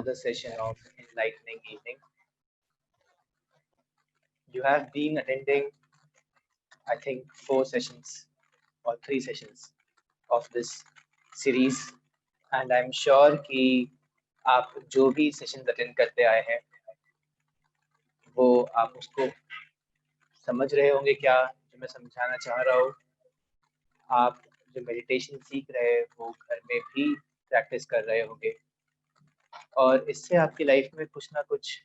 another session of Enlightening Evening. You have been attending, I think, 4 sessions or 3 sessions of this series, and I'm sure कि आप जो भी session attend करते आए हैं वो आप उसको समझ रहे होंगे क्या जो मैं समझाना चाह रहा हूँ। आप जो मेडिटेशन सीख रहे हैं वो घर में भी प्रैक्टिस कर रहे होंगे और इससे आपकी लाइफ में कुछ ना कुछ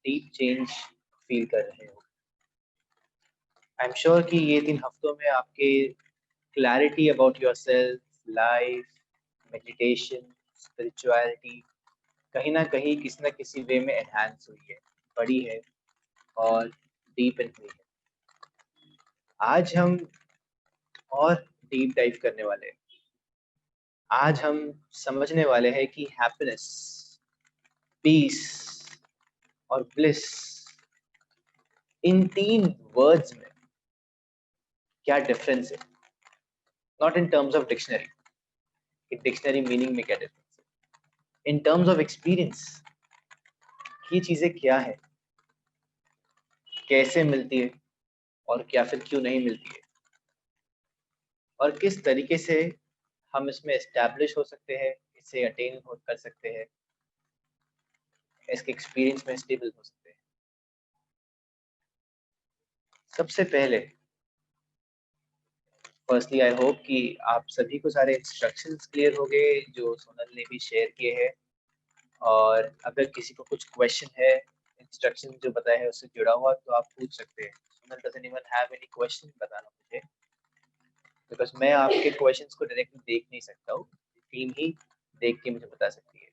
डीप चेंज फील कर रहे हो। आई एम श्योर कि ये 3 हफ्तों में आपके clarity about yourself, life, meditation, spirituality कहीं ना कहीं किसी न किसी वे में एनहांस हुई है, बढ़ी है और डीपन हुई है। आज हम और डीप डाइव करने वाले हैं। आज हम समझने वाले हैं कि हैप्पीनेस, पीस और ब्लिस इन 3 वर्ड्स में क्या डिफरेंस है। Not in terms of dictionary, कि डिक्शनरी मीनिंग में क्या डिफरेंस है, इन टर्म्स ऑफ एक्सपीरियंस ये चीजें क्या है, कैसे मिलती है और क्या फिर क्यों नहीं मिलती है, और किस तरीके से हम इसमें एस्टैब्लिश हो सकते हैं, इसे अटेन कर सकते हैं, इसके एक्सपीरियंस में स्टेबल हो सकते हैं। सबसे पहले फर्स्टली आई होप कि आप सभी को सारे इंस्ट्रक्शंस क्लियर हो गए जो सोनल ने भी शेयर किए हैं, और अगर किसी को कुछ क्वेश्चन है इंस्ट्रक्शन जो बताया है उससे जुड़ा हुआ तो आप पूछ सकते हैं। Sonal, does anyone have any question, बताना मुझे, बिकॉज मैं आपके क्वेश्चंस को डायरेक्टली देख नहीं सकता हूँ, टीम ही देख के मुझे बता सकती है।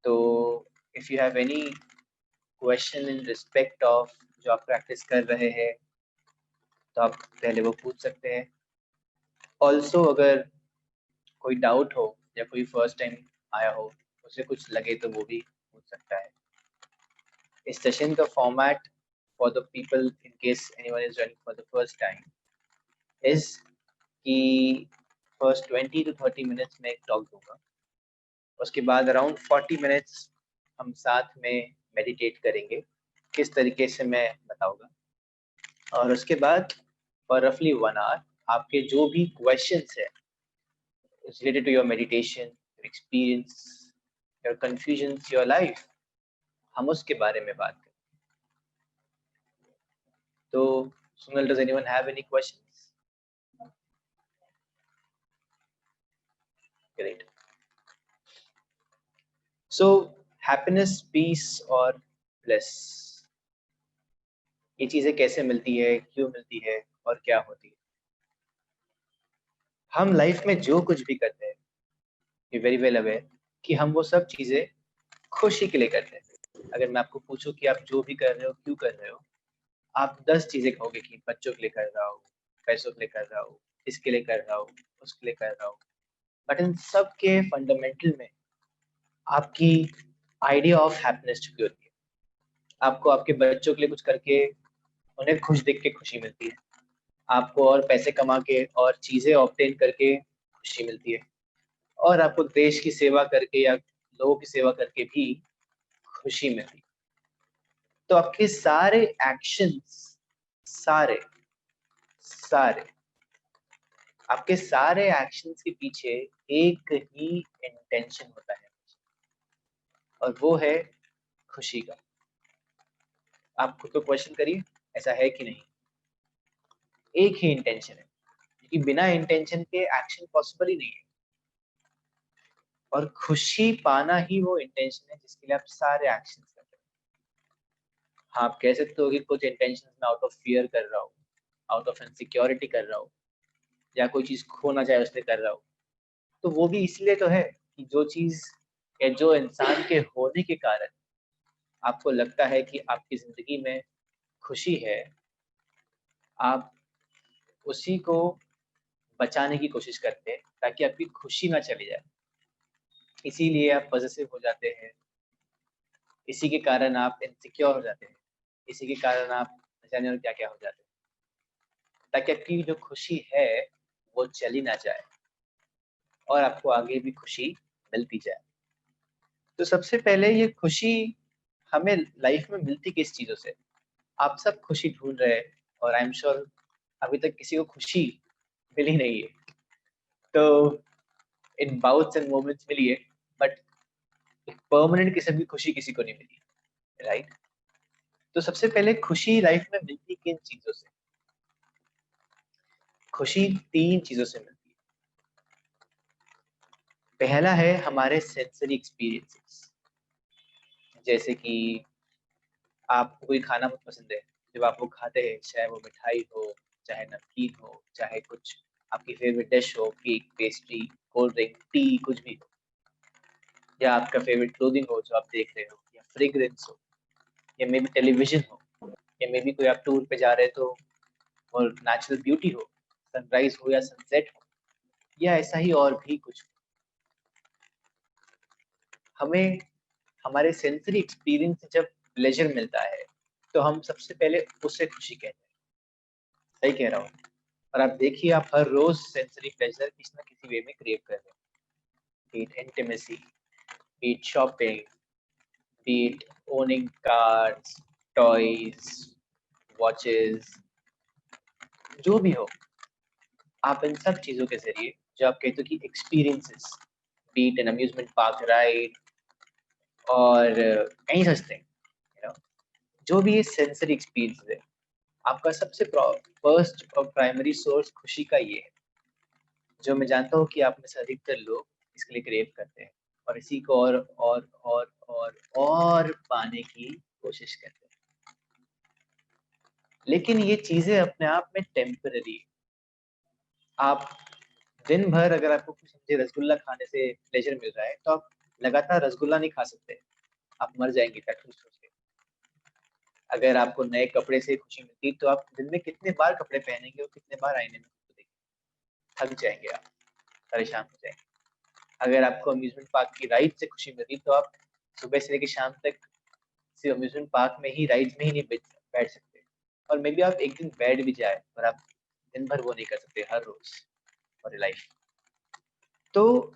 तो if you have any question in respect of जो आप प्रैक्टिस कर रहे हैं तो आप पहले वो पूछ सकते हैं। ऑल्सो अगर कोई डाउट हो या कोई फर्स्ट टाइम आया हो उसे कुछ लगे तो वो भी पूछ सकता है। इस सेशन का format for the people in case anyone is joining for the first time is कि फर्स्ट 20 to 30 मिनट्स में एक टॉक दूंगा, उसके बाद अराउंड 40 मिनट्स हम साथ में मेडिटेट करेंगे, किस तरीके से मैं बताऊंगा, और उसके बाद फॉर रफली 1 आवर आपके जो भी क्वेश्चंस है related to your meditation, your experience, your confusions, your life, हम उसके बारे में बात करें। तो Sunil, does anyone have any questions? Great. So happiness, peace और bliss, ये चीजें कैसे मिलती है, क्यों मिलती है और क्या होती है। हम लाइफ में जो कुछ भी करते हैं, यू वेरी वेल अवेयर कि हम वो सब चीजें खुशी के लिए करते हैं। अगर मैं आपको पूछूं कि आप जो भी कर रहे हो क्यों कर रहे हो, आप 10 चीजें कहोगे कि बच्चों के लिए कर रहा हूँ, पैसों के लिए कर रहा हूँ, इसके लिए कर रहा हूँ, उसके लिए कर रहा हूँ, बट इन सब के फंडामेंटल में आपकी आइडिया ऑफ हैप्पीनेस छुपी होती है। आपको आपके बच्चों के लिए कुछ करके उन्हें खुश देख के खुशी मिलती है, आपको और पैसे कमा के और चीजें ऑब्टेन करके खुशी मिलती है, और आपको देश की सेवा करके या लोगों की सेवा करके भी खुशी मिलती है। तो आपके सारे एक्शंस, सारे आपके सारे एक्शंस के पीछे एक ही इंटेंशन होता है, और वो है खुशी का। आप खुद को क्वेश्चन करिए, ऐसा है कि नहीं? एक ही इंटेंशन है, क्योंकि बिना इंटेंशन के एक्शन पॉसिबल ही नहीं है, और खुशी पाना ही वो इंटेंशन है जिसके लिए आप सारे एक्शन करते हैं। हाँ, आप कह सकते हो कि कुछ इंटेंशन में आउट ऑफ फियर कर रहा हूँ, आउट ऑफ इनसिक्योरिटी कर रहा हूँ, या कोई चीज खोना चाहे उसलिए कर रहा हूँ, तो वो भी इसलिए तो है कि जो चीज या जो इंसान के होने के कारण आपको लगता है कि आपकी जिंदगी में खुशी है, आप उसी को बचाने की कोशिश करते हैं ताकि आपकी खुशी ना चली जाए। इसीलिए आप पॉजिटिव हो जाते हैं, इसी के कारण आप इनसिक्योर हो जाते हैं, इसी के कारण आप न जाने और क्या क्या हो जाते हैं, ताकि आपकी जो खुशी है वो चली ना जाए और आपको आगे भी खुशी मिलती जाए। तो सबसे पहले ये खुशी हमें लाइफ में मिलती किस चीजों से? आप सब खुशी ढूंढ रहे हैं और आई एम श्योर अभी तक किसी को खुशी मिली नहीं है। तो इन बाउट्स एंड मोमेंट्स मिली है, बट परमानेंट किस्म की खुशी किसी को नहीं मिली, राइट? तो सबसे पहले खुशी लाइफ में मिलती किन चीजों से? खुशी 3 चीजों से मिलती है। पहला है हमारे सेंसरी एक्सपीरियंसेस, जैसे कि आपको कोई खाना बहुत पसंद है, जब आप वो खाते हैं, चाहे वो मिठाई हो, चाहे नमकीन हो, चाहे कुछ आपकी फेवरेट डिश हो, cake, pastry, cold drink, T, कुछ भी हो, या आपका फेवरेट क्लोथिंग हो जो आप देख रहे हो, या फ्रेग्रेंस हो, या मे बी टेलीविजन हो, या मे बी कोई आप टूर पे जा रहे हो तो और नेचुरल ब्यूटी हो, सनराइज हो या सनसेट हो, या ऐसा ही और भी कुछ हो। हमें हमारे सेंसरी एक्सपीरियंस से जब प्लेजर मिलता है तो हम सबसे पहले उससे खुशी कहते हैं। सही कह रहा हूँ? और आप देखिए, आप हर रोज सेंसरी प्लेजर किसी ना किसी वे में क्रिएट कर रहे हैं, be it intimacy, be it shopping, be it owning cars, toys, watches, जो भी हो, आप इन सब चीजों के जरिए जो आप कहते हो कि experiences, be it an amusement park ride और any such thing, you know, जो भी ये सेंसरी एक्सपीरियंस है, आपका सबसे फर्स्ट और प्राइमरी सोर्स खुशी का ये है, जो मैं जानता हूँ कि आप में से अधिकतर लोग इसके लिए क्रेव करते हैं और इसी को और पाने की कोशिश करते हैं। लेकिन ये चीजें अपने आप में टेम्पररी। आप दिन भर अगर आपको कुछ समझे रसगुल्ला खाने से प्लेजर मिल रहा है, तो आप लगातार रसगुल्ला नहीं खा सकते, आप मर जाएंगे सोच के। अगर आपको नए कपड़े से खुशी मिलती, तो आप दिन में कितने बार कपड़े पहनेंगे और कितने बार आईने में खुद को देखेंगे? थक जाएंगे आप, परेशान हो जाएंगे। अगर आपको अम्यूजमेंट पार्क की राइड से खुशी मिल रही, तो आप सुबह से लेकर शाम तक सिर्फ अम्यूजमेंट पार्क में ही, राइड्स में ही नहीं बैठ सकते। और मे बी आप एक दिन बैठ भी जाए, पर आप दिन भर वो नहीं कर सकते हर रोज और लाइफ। तो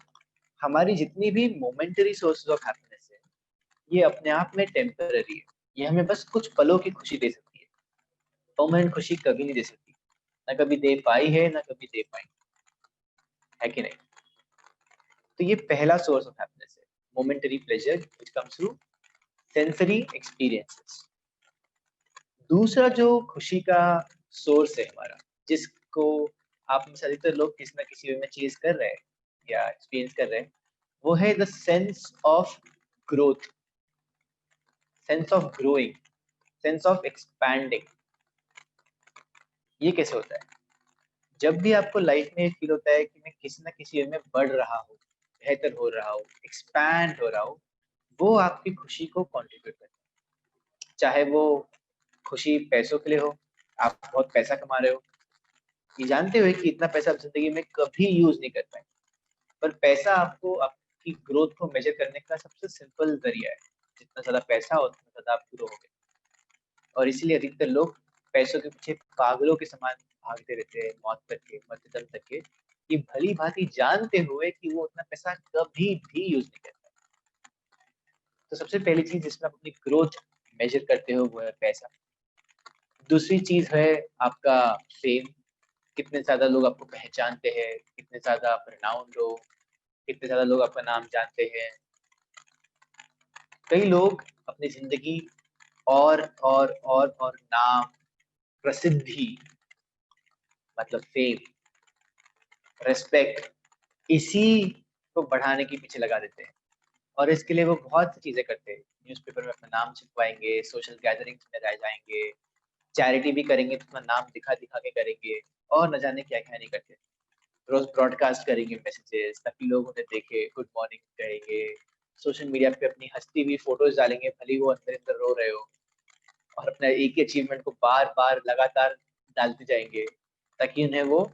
हमारी जितनी भी मोमेंटरी सोर्सेज ऑफ हैप्पीनेस है, ये अपने आप में टेम्पररी है। ये हमें बस कुछ पलों की खुशी दे सकती है, परमानेंट खुशी कभी नहीं दे सकती, ना कभी दे पाई है, ना कभी दे पाएंगे, है कि नहीं? तो ये पहला सोर्स ऑफ हैप्पीनेस है, momentary pleasure which comes through sensory experiences. दूसरा जो खुशी का सोर्स है हमारा, जिसको आप में से अधिकतर लोग किसी ना किसी वे में चेज कर रहे हैं या एक्सपीरियंस कर रहे हैं, वो है the sense of growth, sense of growing, sense of expanding. ये कैसे होता है? जब भी आपको लाइफ में फील होता है कि मैं किसी ना किसी वे में बढ़ रहा हूँ, बेहतर हो रहा हूँ, एक्सपैंड हो रहा हूँ, वो आपकी खुशी को कंट्रीब्यूट करता है। चाहे वो खुशी पैसों के लिए हो, आप बहुत पैसा कमा रहे हो, ये जानते हुए कि इतना पैसा आप जिंदगी में कभी यूज नहीं कर पाए, पर पैसा आपको आपकी ग्रोथ को मेजर करने का सबसे सिंपल जरिया है। जितना ज्यादा पैसा हो, उतना ज्यादा आप ग्रो होगे। और इसीलिए अधिकतर लोग पैसों के पीछे पागलों के समान भागते रहते हैं, मौत तक के, मरते दम तक के, ये भली भांति जानते हुए कि वो उतना पैसा कभी भी यूज नहीं करता। तो सबसे पहली चीज जिसमें आप अपनी ग्रोथ मेजर करते हो वो है पैसा। दूसरी चीज है आपका फेम, कितने ज्यादा लोग आपको पहचानते हैं, कितने ज्यादा आप रिनाउंड हो, कितने ज्यादा लोग आपका नाम जानते हैं। कई लोग अपनी जिंदगी और नाम, प्रसिद्धि, मतलब फेम, रेस्पेक्ट, इसी को बढ़ाने के पीछे लगा देते हैं। और इसके लिए वो बहुत सी चीजें करते हैं। न्यूज़पेपर में अपना नाम छपवाएंगे, सोशल गैदरिंग्स में रह जाएंगे, चैरिटी भी करेंगे तो अपना नाम दिखा दिखा के करेंगे, और न जाने क्या क्या नहीं करते। रोज ब्रॉडकास्ट करेंगे मैसेजेस ताकि लोग उन्हें देखे, गुड मॉर्निंग कहेंगे, सोशल मीडिया पे अपनी हंसती हुई फोटोज डालेंगे, भले वो अंदर अंदर रो रहे हो, और अपना एक ही अचीवमेंट को बार बार लगातार डालते जाएंगे ताकि उन्हें वो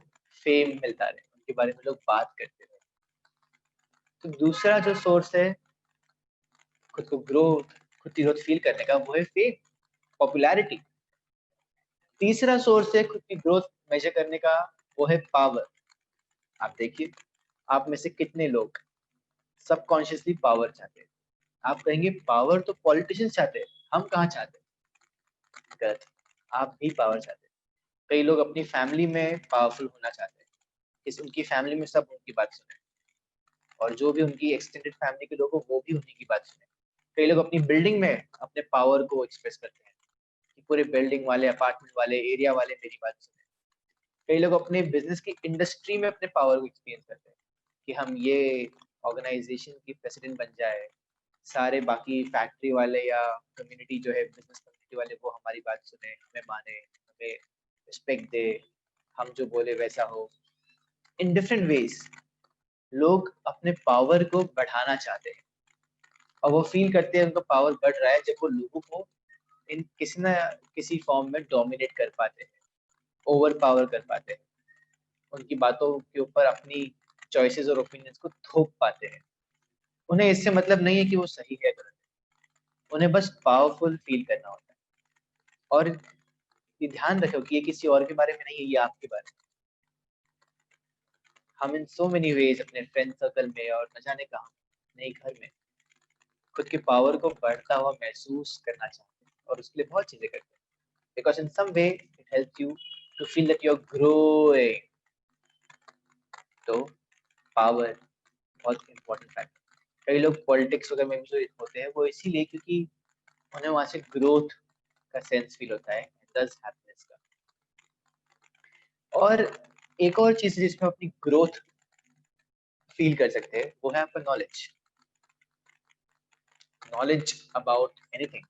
फेम मिलता रहे, उनके बारे में लोग बात करते रहे। तो दूसरा जो सोर्स है खुद को ग्रोथ, खुद की ग्रोथ फील करने का, वो है फेम, पॉपुलैरिटी। तीसरा सोर्स है खुद की ग्रोथ मेजर करने का, वो है पावर। आप देखिए, आप में से कितने लोग सबकॉन्शियसली पावर चाहते हैं? आप कहेंगे पावर तो पॉलिटिशियंस चाहते हैं, हम कहाँ चाहते हैं? गलत। आप भी पावर चाहते हैं। कई लोग अपनी फैमिली में पावरफुल होना चाहते हैं, इस उनकी फैमिली में सब उनकी बात सुने, और जो भी उनकी एक्सटेंडेड फैमिली के लोग हो वो भी उन्हीं की बात सुने। कई लोग अपनी बिल्डिंग में अपने पावर को एक्सप्रेस करते हैं कि पूरे बिल्डिंग वाले, अपार्टमेंट वाले, एरिया वाले मेरी बात सुने। कई लोग अपने बिजनेस की इंडस्ट्री में अपने पावर को एक्सपीरियंस करते हैं कि हम ये ऑर्गेनाइजेशन की प्रेसिडेंट बन जाए, सारे बाकी फैक्ट्री वाले या कम्युनिटी जो है, बिजनेस कम्युनिटी वाले, वो हमारी बात सुने, हमें माने, हमें रिस्पेक्ट दे, हम जो बोले वैसा हो। इन डिफरेंट वेज लोग अपने पावर को बढ़ाना चाहते हैं, और वो फील करते हैं उनका पावर बढ़ रहा है जब वो लोगों को इन किसी न किसी फॉर्म में डोमिनेट कर पाते हैं, ओवर पावर कर पाते हैं, उनकी बातों के ऊपर अपनी चॉइसेस और ओपिनियंस को थोप पाते हैं। उन्हें इससे मतलब नहीं है कि वो सही है गलत है, उन्हें बस पावरफुल फील करना होता है। और ये ध्यान रखो कि ये किसी और के बारे में नहीं है, ये आपके बारे में। हम इन सो मेनी वेज अपने फ्रेंड सर्कल में और न जाने कहाँ, नए घर में, खुद के पावर को बढ़ता हुआ महसूस करना चाहते हैं, और उसके लिए बहुत चीजें करते हैं, because in some way it helps you to feel that you're growing. तो पावर बहुत इंपॉर्टेंट फैक्टर। कई लोग पॉलिटिक्स वगैरह में भी जो होते हैं वो इसीलिए क्योंकि उन्हें वहां से ग्रोथ का सेंस फील होता है, दस हैप्पीनेस का। और एक और चीज जिसमें अपनी ग्रोथ फील कर सकते हैं वो है आपका knowledge. Knowledge about anything,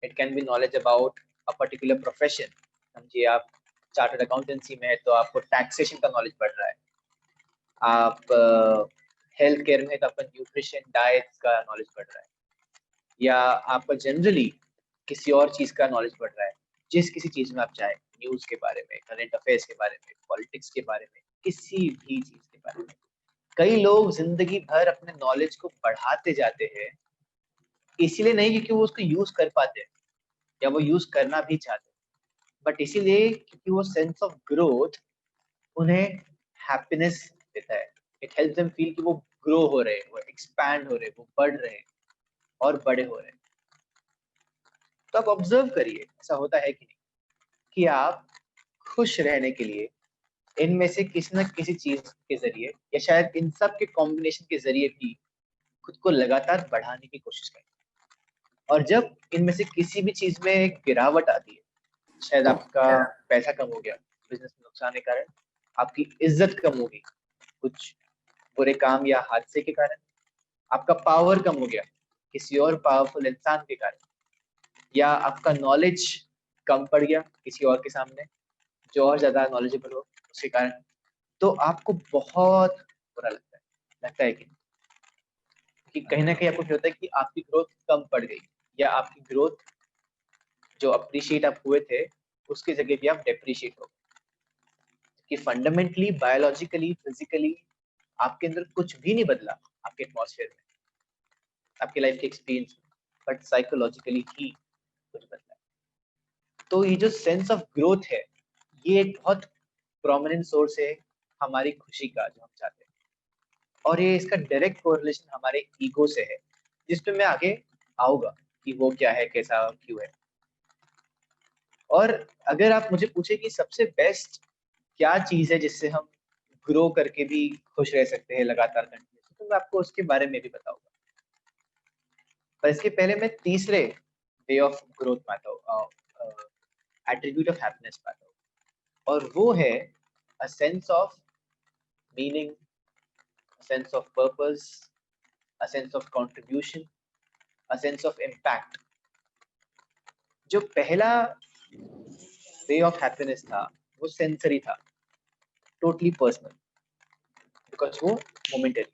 it can be knowledge about a particular profession. समझिए आप चार्टर्ड अकाउंटेंसी में है तो आपको टैक्सेशन का नॉलेज बढ़ रहा है, आप हेल्थ केयर में है तो आपका न्यूट्रिशन डाइट का नॉलेज बढ़ रहा है, या आपका जनरली किसी और चीज का नॉलेज बढ़ रहा है, जिस किसी चीज में आप चाहे, न्यूज के बारे में, करंट अफेयर्स के बारे में, पॉलिटिक्स के बारे में, किसी भी चीज के बारे में। कई लोग जिंदगी भर अपने नॉलेज को बढ़ाते जाते हैं, इसीलिए नहीं क्योंकि वो उसको यूज कर पाते हैं या वो यूज करना भी चाहते हैं, बट इसीलिए क्योंकि वो सेंस ऑफ ग्रोथ उन्हें हैप्पीनेस देता है। इट हेल्प्स देम फील कि वो ग्रो हो रहे हैं, वो एक्सपैंड हो रहे हैं, वो बढ़ रहे हैं और बड़े हो रहे हैं। तो आप ऑब्जर्व करिए ऐसा होता है कि नहीं, कि आप खुश रहने के लिए इनमें से किसी न किसी चीज के जरिए या शायद इन सब के कॉम्बिनेशन के जरिए भी खुद को लगातार बढ़ाने की कोशिश करें। और जब इनमें से किसी भी चीज में एक गिरावट आती है, शायद आपका पैसा कम हो गया बिजनेस में नुकसान के कारण, आपकी इज्जत कम होगी कुछ बुरे काम या हादसे के कारण, आपका पावर कम हो गया किसी और पावरफुल इंसान के कारण, या आपका नॉलेज कम पड़ गया किसी और के सामने जो और ज्यादा नॉलेजेबल हो उसके कारण, तो आपको बहुत बुरा लगता है कि कहीं ना कहीं आपको क्या होता है कि आपकी ग्रोथ कम पड़ गई, या आपकी ग्रोथ जो अप्रिशिएट आप हुए थे उसकी जगह भी आप डेप्रिशिएट हो गए। कि फंडामेंटली, बायोलॉजिकली, फिजिकली आपके अंदर कुछ भी नहीं बदला, आपके एटमॉस्फेयर में, आपके लाइफ के एक्सपीरियंस में, बट साइकोलॉजिकली ही कुछ बदला। तो ये जो सेंस ऑफ ग्रोथ है, ये एक बहुत प्रोमिनेंट सोर्स है हमारी खुशी का जो हम चाहते हैं, और ये इसका डायरेक्ट कोरिलेशन हमारे ईगो से है, जिसपे मैं आगे आऊंगा कि वो क्या है, कैसा, क्यों है। और अगर आप मुझे पूछे कि सबसे बेस्ट क्या चीज है जिससे हम ग्रो करके भी खुश रह सकते हैं लगातार कंटिन्यूस, तो मैं आपको उसके बारे में भी बताऊंगा। पर इसके पहले मैं तीसरे वे ऑफ ग्रोथ में आता हूँ, एट्रीब्यूट ऑफ हैप्पीनेस में आता हूँ, और वो है a sense of meaning, a sense of purpose, a sense of contribution, a sense of impact। जो पहला वे ऑफ हैप्पीनेस था वो सेंसरी था, टोटली पर्सनल, बिकॉज वो मोमेंटरी।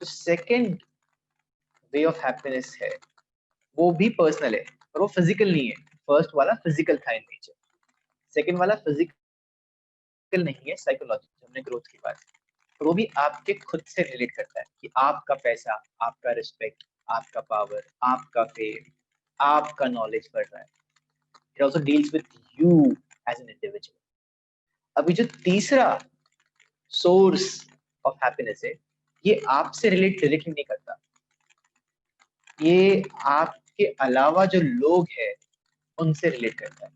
तो सेकंड वे ऑफ हैप्पीनेस है वो भी पर्सनल है, पर वो फिजिकल नहीं है। फर्स्ट वाला फिजिकल था इन नेचर, सेकंड वाला फिजिकल नहीं है, साइकोलॉजिकल। हमने ग्रोथ की बात, तो वो भी आपके खुद से रिलेट करता है कि आपका पैसा, आपका रिस्पेक्ट, आपका पावर, आपका फेम, आपका नॉलेज बढ़ रहा है। It also deals with you as an individual. अभी जो तीसरा सोर्स ऑफ हैप्पीनेस है, ये आपसे रिलेट डायरेक्टली नहीं करता, ये आपके अलावा जो लोग हैं उनसे रिलेट करता है,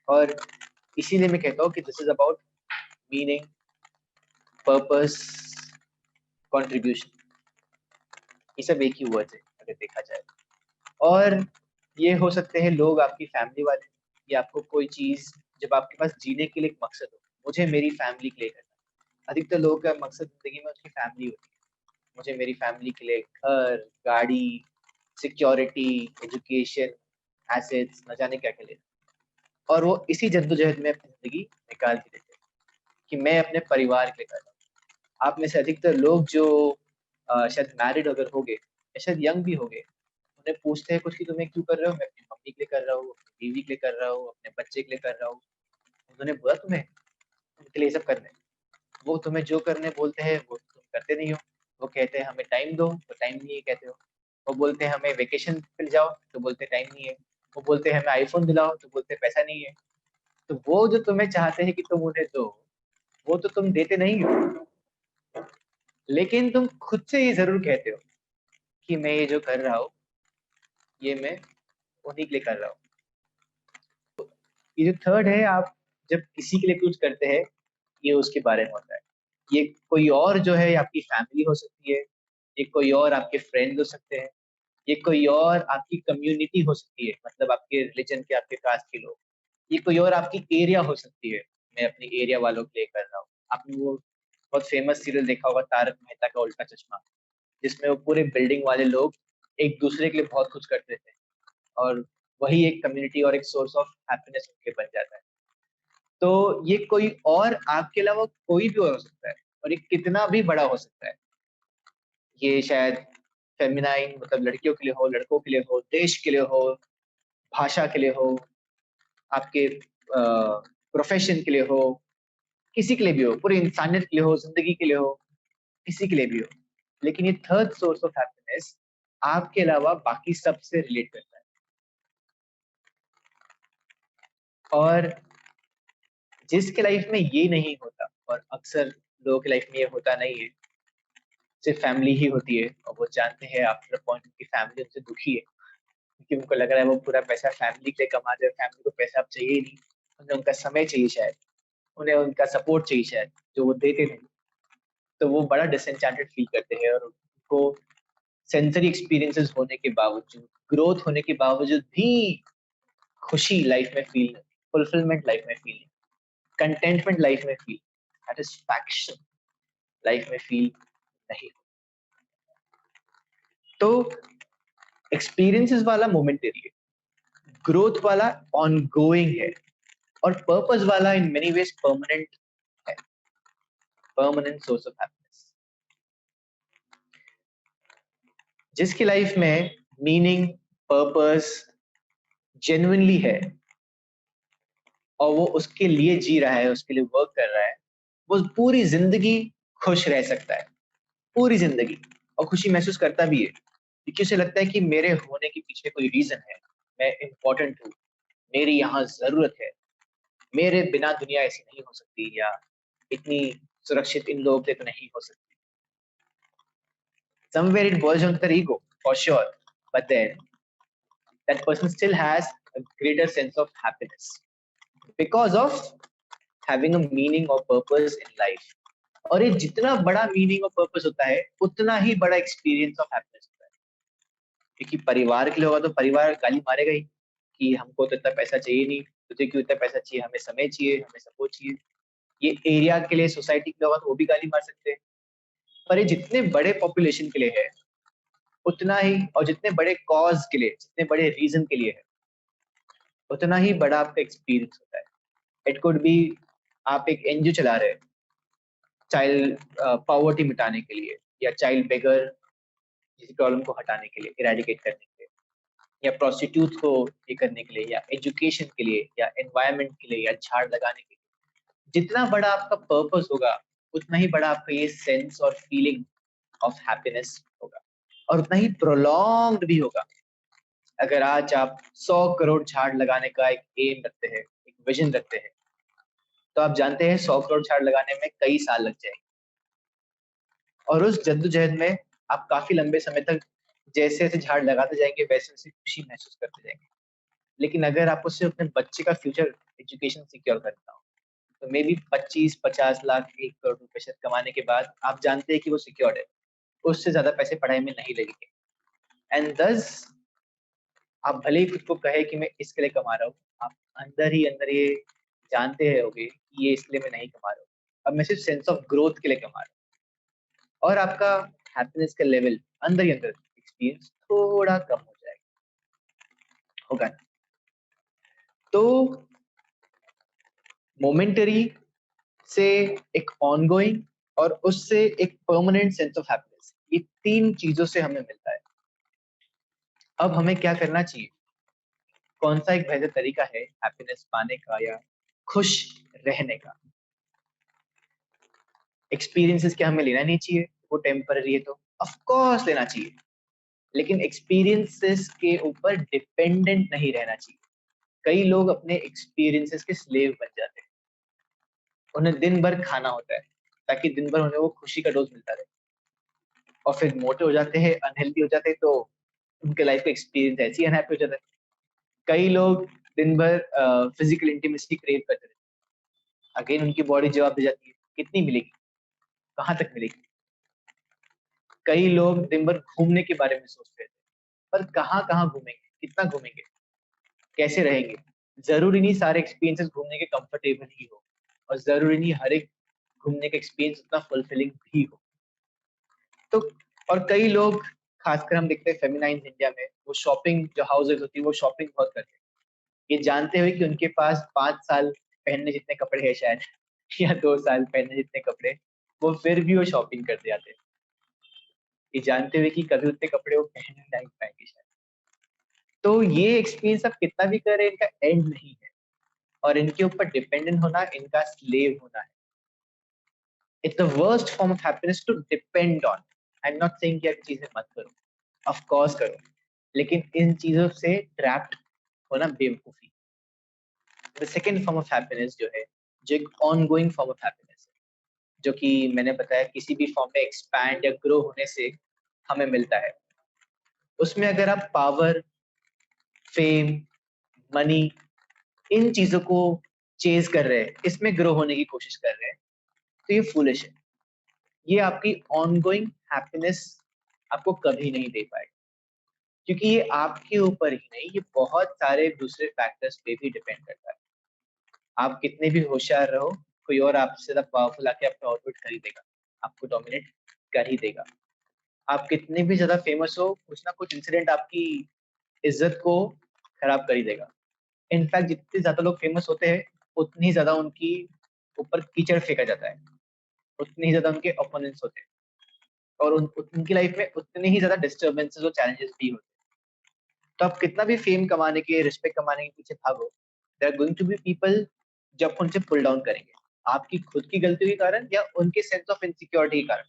और इसीलिए मैं कहता हूँ कि this is about meaning, purpose, contribution. ये सब एक ही वर्ड है अगर देखा जाए। और ये हो सकते हैं लोग आपकी फैमिली वाले, या आपको कोई चीज, जब आपके पास जीने के लिए एक मकसद हो, मुझे मेरी फैमिली के लिए करना। अधिकतर लोगों का मकसद जिंदगी में उसकी फैमिली होती है। मुझे मेरी फैमिली के लिए घर, गाड़ी, सिक्योरिटी, एजुकेशन, एसेट्स, न जाने क्या क्या लेना। और वो इसी जद्दोजहद में अपनी जिंदगी निकाल के देते हैं कि मैं अपने परिवार के लिए कर रहा हूँ। आप में से अधिकतर लोग जो शायद मैरिड अगर हो गए या शायद यंग भी हो गए, उन्हें पूछते हैं कुछ कि तुम्हें क्यों कर रहे हो, मैं अपनी मम्मी के लिए कर रहा हूँ, अपनी बीवी के लिए कर रहा हूँ, अपने बच्चे के लिए कर रहा हूँ। उन्होंने बोला तुम्हें उनके लिए ये सब करना है? वो तुम्हें जो करने बोलते हैं वो तुम करते नहीं हो। वो कहते हैं हमें टाइम दो, तो टाइम नहीं है कहते हो। वो बोलते हैं हमें वेकेशन पे जाओ, तो बोलते टाइम नहीं है। वो बोलते हैं हमें आईफोन दिलाओ, तो बोलते पैसा नहीं है। तो वो जो तुम्हें चाहते हैं कि तुम उन्हें दो, वो तो तुम देते नहीं हो। लेकिन तुम खुद से ये जरूर कहते हो कि मैं ये जो कर रहा हूँ, ये मैं उन्हीं के लिए कर रहा हूँ। ये जो थर्ड है, आप जब किसी के लिए कुछ करते हैं, ये उसके बारे में होता है। ये कोई और जो है आपकी फैमिली हो सकती है, ये कोई और आपके फ्रेंड हो सकते हैं, ये कोई और आपकी कम्युनिटी हो सकती है, मतलब आपके रिलीजन के, आपके कास्ट के लोग। ये कोई और आपकी एरिया हो सकती है, मैं अपनी एरिया वालों के लिए कर रहा हूँ। आपने वो बहुत फेमस सीरियल देखा होगा, तारक मेहता का उल्टा चश्मा, जिसमें वो पूरे बिल्डिंग वाले लोग एक दूसरे के लिए बहुत कुछ करते थे, और वही एक कम्युनिटी और एक सोर्स ऑफ हैप्पीनेस उनके बन जाता है। तो ये कोई और आपके अलावा कोई भी हो सकता है, और ये कितना भी बड़ा हो सकता है। ये शायद फेमिनाइन मतलब लड़कियों के लिए हो, लड़कों के लिए हो, देश के लिए हो, भाषा के लिए हो, आपके प्रोफेशन के लिए हो, किसी के लिए भी हो, पूरी इंसानियत के लिए हो, जिंदगी के लिए हो, किसी के लिए भी हो। लेकिन ये थर्ड सोर्स ऑफ हैप्पीनेस आपके अलावा बाकी सबसे रिलेट करता है। और जिसके लाइफ में ये नहीं होता, और अक्सर लोगों की लाइफ में ये होता नहीं है, सिर्फ फैमिली ही होती है, और वो जानते हैं आफ्टर पॉइंट की फैमिली उनसे दुखी है, क्योंकि उनको लग रहा है वो पूरा पैसा फैमिली के लिए कमा रहे हैं, फैमिली को पैसा अब चाहिए ही नहीं, उन्हें उनका समय चाहिए शायद, उन्हें उनका सपोर्ट चाहिए शायद, जो वो देते नहीं। तो वो बड़ा डिसएंचेंटेड फील करते हैं, और उनको सेंसरी एक्सपीरियंसेस होने के बावजूद, ग्रोथ होने के बावजूद भी खुशी लाइफ में फील नहीं, फुलफिलमेंट लाइफ में फील नहीं, कंटेंटमेंट लाइफ में फील, सेटिस्फैक्शन लाइफ में फील नहीं। तो एक्सपीरियंसेस वाला मोमेंटरी है, ग्रोथ वाला ऑनगोइंग है, और पर्पस वाला इन मेनी वेज परमानेंट है, परमानेंट सोर्स ऑफ हैप्पीनेस। जिसकी लाइफ में मीनिंग, पर्पस जेन्युइनली है, और वो उसके लिए जी रहा है, उसके लिए वर्क कर रहा है, वो पूरी जिंदगी खुश रह सकता है, पूरी जिंदगी, और खुशी महसूस करता भी है, क्योंकि उसे लगता है कि मेरे होने के पीछे कोई रीजन है, मैं इंपॉर्टेंट हूँ, मेरी यहाँ जरूरत है, मेरे बिना दुनिया ऐसी नहीं हो सकती, या इतनी सुरक्षित इन लोगों के लिए तो नहीं हो सकती। Somewhere it boils down to their ego, for sure, but then that person still has a greater sense of happiness because of having a meaning or purpose in life. और ये जितना बड़ा मीनिंग और पर्पस होता है, उतना ही बड़ा experience of happiness होता है। क्योंकि परिवार के लिए होगा तो परिवार गाली मारेगा ही कि हमको तो इतना पैसा चाहिए नहीं, तुझे क्यों इतना पैसा चाहिए, हमें समय चाहिए, हमें सपोर्ट चाहिए। ये एरिया के लिए, सोसाइटी के लिए होगा तो वो भी गाली मार सकते हैं। पर ये जितने बड़े पॉपुलेशन के लिए है उतना ही, और जितने बड़े कॉज के लिए, जितने बड़े रीजन के लिए है, उतना ही बड़ा आपका एक्सपीरियंस होता है। इट कुड बी आप एक एनजीओ चला रहे हैं चाइल्ड पॉवर्टी मिटाने के लिए, या चाइल्ड बेगर किसी प्रॉब्लम को हटाने के लिए, इरेडिकेट करने के लिए, या प्रोस्टिट्यूट को ये करने के लिए, या एजुकेशन के लिए, या एनवायरनमेंट के लिए, या झाड़ लगाने के लिए। जितना बड़ा आपका पर्पस होगा, उतना ही बड़ा आपका ये सेंस और फीलिंग ऑफ हैप्पीनेस होगा, और उतना ही प्रोलॉन्ग्ड भी होगा। अगर आज आप 100 करोड़ झाड़ लगाने का एक एम रखते हैं, एक विजन रखते हैं, तो आप जानते हैं 100 करोड़ झाड़ लगाने में कई साल लग जाएंगे, और उस जद्दोजहद में आप काफी लंबे समय तक जैसे जैसे झाड़ लगाते जाएंगे वैसे वैसे खुशी महसूस करते जाएंगे। लेकिन अगर आपको सिर्फ अपने बच्चे का फ्यूचर एजुकेशन सिक्योर करना हो, तो मे बी 25-50 लाख 1 करोड़ रुपए शायद कमाने के बाद आप जानते हैं कि वो सिक्योर्ड है, उससे ज्यादा पैसे पढ़ाई में नहीं लगेंगे। एंड दस आप भले ही खुद को कहे कि मैं इसके लिए कमा रहा हूँ, आप अंदर ही अंदर ये जानते होगे कि ये इसलिए मैं नहीं कमा रहा हूँ, अब मैं सिर्फ सेंस ऑफ ग्रोथ के लिए कमा रहा हूँ। और आपका हैप्पीनेस का लेवल अंदर ही अंदर एक्सपीरियंस थोड़ा कम हो जाएगा, होगा ना? तो मोमेंटरी से एक ऑनगोइंग और उससे एक परमानेंट सेंस ऑफ हैप्पीनेस, ये 3 चीजों से हमें मिलता है। अब हमें क्या करना चाहिए? कौन सा एक बेहतर तरीका है हैप्पीनेस पाने का या खुश रहने का? एक्सपीरियंसेस क्या हमें लेना नहीं चाहिए? वो टेम्पररी है तो ऑफ कोर्स लेना चाहिए, लेकिन एक्सपीरियंसेस के ऊपर डिपेंडेंट नहीं रहना चाहिए। कई लोग अपने एक्सपीरियंसेस के स्लेव बन जाते हैं। उन्हें दिन भर खाना होता है ताकि दिन भर उन्हें वो खुशी का डोज मिलता रहे, और फिर मोटे हो जाते हैं, अनहेल्दी हो जाते हैं, तो उनके लाइफ का एक्सपीरियंस ऐसे ही अनहैप्पी हो जाता है। कई लोग दिन भर फिजिकल इंटीमेसी क्रेव करते रहते हैं, अगेन उनकी बॉडी जवाब दे जाती है, कितनी मिलेगी, कहाँ तक मिलेगी। कई लोग दिन भर घूमने के बारे में सोचते रहते हैं, पर कहाँ कहाँ घूमेंगे, कितना घूमेंगे, कैसे रहेंगे? जरूरी नहीं सारे एक्सपीरियंसेस घूमने के कंफर्टेबल ही हो, और जरूरी नहीं हर एक घूमने का एक्सपीरियंस उतना फुलफिलिंग भी हो। तो और कई लोग, खासकर हम देखते हैं फेमिनाइन्स इंडिया में, वो शॉपिंग जो हाउसेज होती है वो शॉपिंग बहुत करते हैं, ये जानते हुए कि उनके पास 5 साल पहनने जितने कपड़े हैं शायद, या 2 साल पहनने जितने कपड़े, वो फिर भी वो शॉपिंग करते जाते हैं, ये जानते हुए कि कभी उतने कपड़े वो पहन नहीं पाएंगे शायद। तो ये एक्सपीरियंस आप कितना भी करें, इनका एंड नहीं है, और इनके ऊपर डिपेंडेंट होना इनका स्लेव होना है। It's the worst form of happiness to depend on. I am not saying कि आप चीजें मत करो, ऑफ कोर्स करो, लेकिन इन चीजों से ट्रैप्ड होना बेवकूफी। The second form of happiness जो है, जो एक ऑन फॉर्म ऑफ हैप्पीनेस है, जो कि मैंने बताया किसी भी फॉर्म में एक्सपैंड या ग्रो होने से हमें मिलता है। उसमें अगर आप पावर, फेम, मनी, इन चीजों को चेज कर रहे हैं, इसमें ग्रो होने की कोशिश कर रहे हैं, तो ये फूलिश है। ये आपकी ऑनगोइंग हैप्पीनेस आपको कभी नहीं दे पाएगा, क्योंकि ये आपके ऊपर ही नहीं, ये बहुत सारे दूसरे फैक्टर्स पे भी डिपेंड करता है। आप कितने भी होशियार रहो, कोई और आपसे ज्यादा पावरफुल आके आपका आउटपुट कर ही देगा, आपको डोमिनेट कर ही देगा। आप कितने भी ज्यादा फेमस हो, कुछ ना कुछ इंसिडेंट आपकी इज्जत को खराब कर ही देगा। इनफैक्ट जितने ज्यादा लोग फेमस होते हैं, उतनी ही ज्यादा उनकी ऊपर कीचड़ फेंका जाता है, उतनी ही ज्यादा उनके ओपोनेंट्स होते हैं, और उनकी लाइफ में उतने ही ज्यादा डिस्टर्बेंसेस और चैलेंजेस भी होते हैं। तो आप कितना भी फेम कमाने के, रिस्पेक्ट कमाने के पीछे भागो, there are going to be people जो आपको उनसे पुल डाउन करेंगे, आपकी खुद की गलती के कारण या उनके सेंस ऑफ इनसिक्योरिटी के कारण,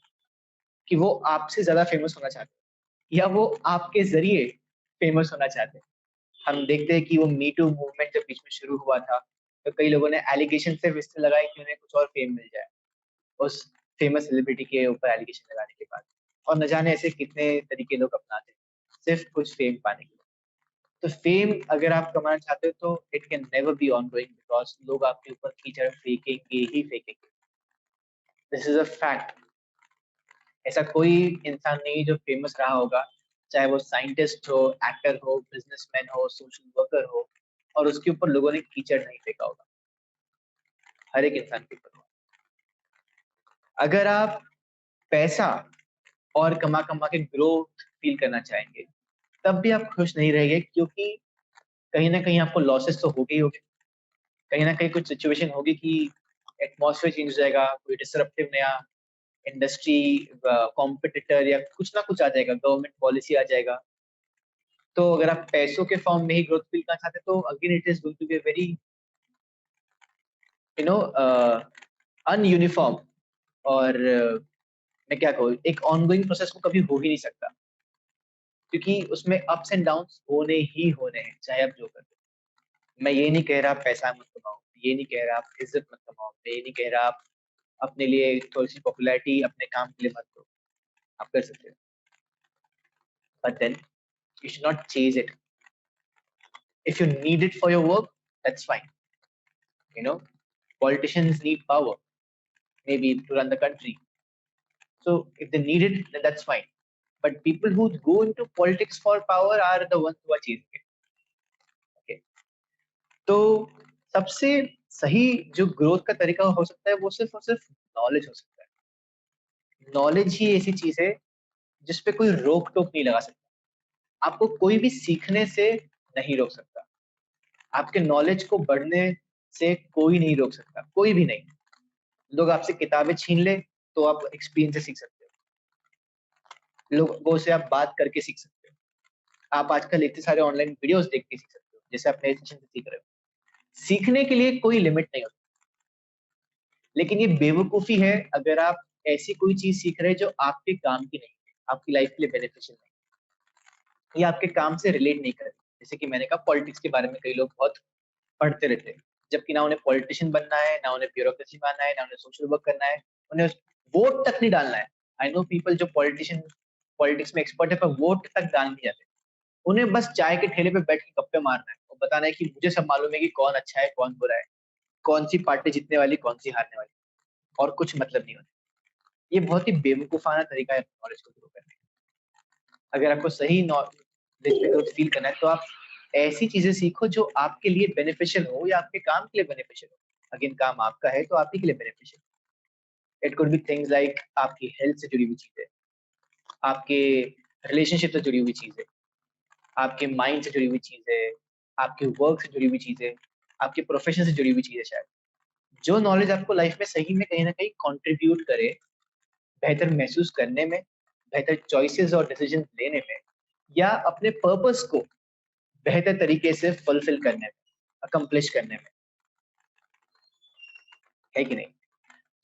कि वो आपसे ज्यादा फेमस होना चाहते हैं या वो आपके जरिए फेमस होना चाहते हैं। हम देखते हैं कि वो मी टू मूवमेंट जब बीच में शुरू हुआ था, तो कई लोगों ने एलिगेशन सिर्फ इससे लगाए कि उन्हें कुछ और फेम मिल जाए, उस फेमस सेलिब्रिटी के ऊपर एलिगेशन लगाने के बाद। और न जाने ऐसे कितने तरीके लोग अपनाते हैं सिर्फ कुछ फेम पाने के लिए। तो फेम अगर आप कमाना चाहते हो तो it can never be ongoing, because लोग आपके ऊपर कीचड़ फेंकेंगे ही फेंकेंगे। This is a fact. ऐसा कोई इंसान नहीं जो फेमस रहा होगा, चाहे वो साइंटिस्ट हो, एक्टर हो, बिजनेसमैन हो, सोशल वर्कर हो, और उसके ऊपर लोगों ने कीचड़ नहीं फेंका होगा। हर एक इंसान के ऊपर हुआ। अगर आप पैसा और कमा कमा के ग्रोथ फील करना चाहेंगे, तब भी आप खुश नहीं रहेंगे, क्योंकि कहीं ना कहीं आपको लॉसेस तो होगे ही होगे। कहीं ना कहीं कुछ सिचुएशन होगी कि एटमॉस्फेयर चेंज हो जाएगा, कोई डिसरप्टिव नया इंडस्ट्री, कॉम्पिटिटर या कुछ ना कुछ आ जाएगा, गवर्नमेंट पॉलिसी आ जाएगा। तो अगर आप पैसों के फॉर्म में ही ग्रोथ फील करना चाहते हैं, तो again it is going to be very you know ununiform, और मैं क्या कहूँ, एक ऑनगोइंग प्रोसेस को कभी हो ही नहीं सकता, क्योंकि उसमें अप्स एंड डाउन्स होने ही होने हैं, चाहे आप जो करते हो। मैं ये नहीं कह रहा आप पैसा मत कमाओ, ये नहीं कह रहा आप इज्जत मत कमाओ, मैं ये नहीं कह रहा आप अपने लिए थोड़ी सी पॉपुलैरिटी अपने काम के लिए मत दो, आप कर सकते हो। but then you should not chase it. If you need it for your work, that's fine. You know, politicians need power, maybe to run the country. So if they need it, then that's fine. But people who go into politics for power are the ones who are chasing it. Okay. तो सबसे सही जो growth का तरीका हो सकता है वो सिर्फ और सिर्फ नॉलेज हो सकता है। नॉलेज ही ऐसी चीज है जिसपे कोई रोक टोक नहीं लगा सकता। आपको कोई भी सीखने से नहीं रोक सकता। आपके नॉलेज को बढ़ने से कोई नहीं रोक सकता, कोई भी नहीं। लोग आपसे किताबें छीन ले तो आप एक्सपीरियंस से सीख सकते हो। लोगों से आप बात करके सीख सकते हो। आप आजकल इतने सारे ऑनलाइन वीडियोस देख के सीख सकते हो, जैसे आप नए सेशन से सीख रहे हो। सीखने के लिए कोई लिमिट नहीं होती। लेकिन ये बेवकूफी है अगर आप ऐसी कोई चीज सीख रहे हैं जो आपके काम की नहीं है, आपकी लाइफ के लिए बेनिफिशियल नहीं, या आपके काम से रिलेट नहीं कर रही। जैसे कि मैंने कहा पॉलिटिक्स के बारे में कई लोग बहुत पढ़ते रहते हैं, जबकि ना उन्हें पॉलिटिशियन बनना है, ना उन्हें ब्यूरोक्रेसी में आना है, ना उन्हें सोशल वर्क करना है, उन्हें वोट तक नहीं डालना है। आई नो पीपल जो पॉलिटिशियन पॉलिटिक्स में एक्सपर्ट है पर वोट तक डाल नहीं जाते। उन्हें बस चाय के ठेले पे बैठ के गप्पे मारना है और बताना है कि मुझे सब मालूम है कि कौन अच्छा है कौन बुरा है, कौन सी पार्टी जीतने वाली कौन सी हारने वाली, और कुछ मतलब नहीं होता। ये बहुत ही बेवकूफाना तरीका है नॉलेज को ग्रो करने का। अगर आपको सही नॉलेज पे ग्रोथ फील करना है तो आप ऐसी चीजें सीखो जो आपके लिए बेनिफिशियल हो या आपके काम के लिए बेनिफिशियल हो। अगर काम आपका है तो आप ही के लिए beneficial. It could be things like आपकी हेल्थ से जुड़ी हुई चीजें, आपके रिलेशनशिप से जुड़ी हुई चीजें, आपके माइंड से जुड़ी हुई चीजें, आपके वर्क से जुड़ी हुई चीजें, आपके प्रोफेशन से जुड़ी हुई चीजें। शायद जो नॉलेज आपको लाइफ में सही में कहीं ना कहीं कंट्रीब्यूट करे बेहतर महसूस करने में, बेहतर चॉइसेस और डिसीजन लेने में, या अपने पर्पस को बेहतर तरीके से फुलफिल करने में, अकम्प्लिश करने में, है कि नहीं?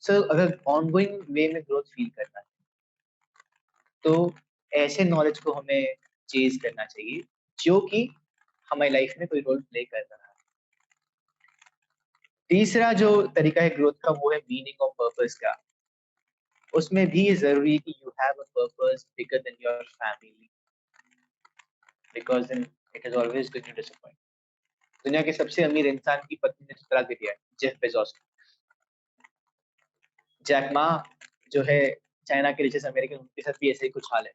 सो अगर ऑनगोइंग वे में ग्रोथ फील करना है तो ऐसे नॉलेज को हमें चेज करना चाहिए जो कि हमारी लाइफ में कोई रोल प्ले कर रहा है। तीसरा जो तरीका है ग्रोथ का वो है मीनिंग और पर्पस का। उसमें भी ये जरूरी है कि you have a purpose bigger than your family, because then it is always going to disappoint. दुनिया के सबसे अमीर इंसान की पत्नी ने तलाक दे दिया है, जेफ बेजोस। जैक मा जो है चाइना के रिचेस्ट अमेरिकन, उनके साथ भी ऐसे ही कुछ हाल है।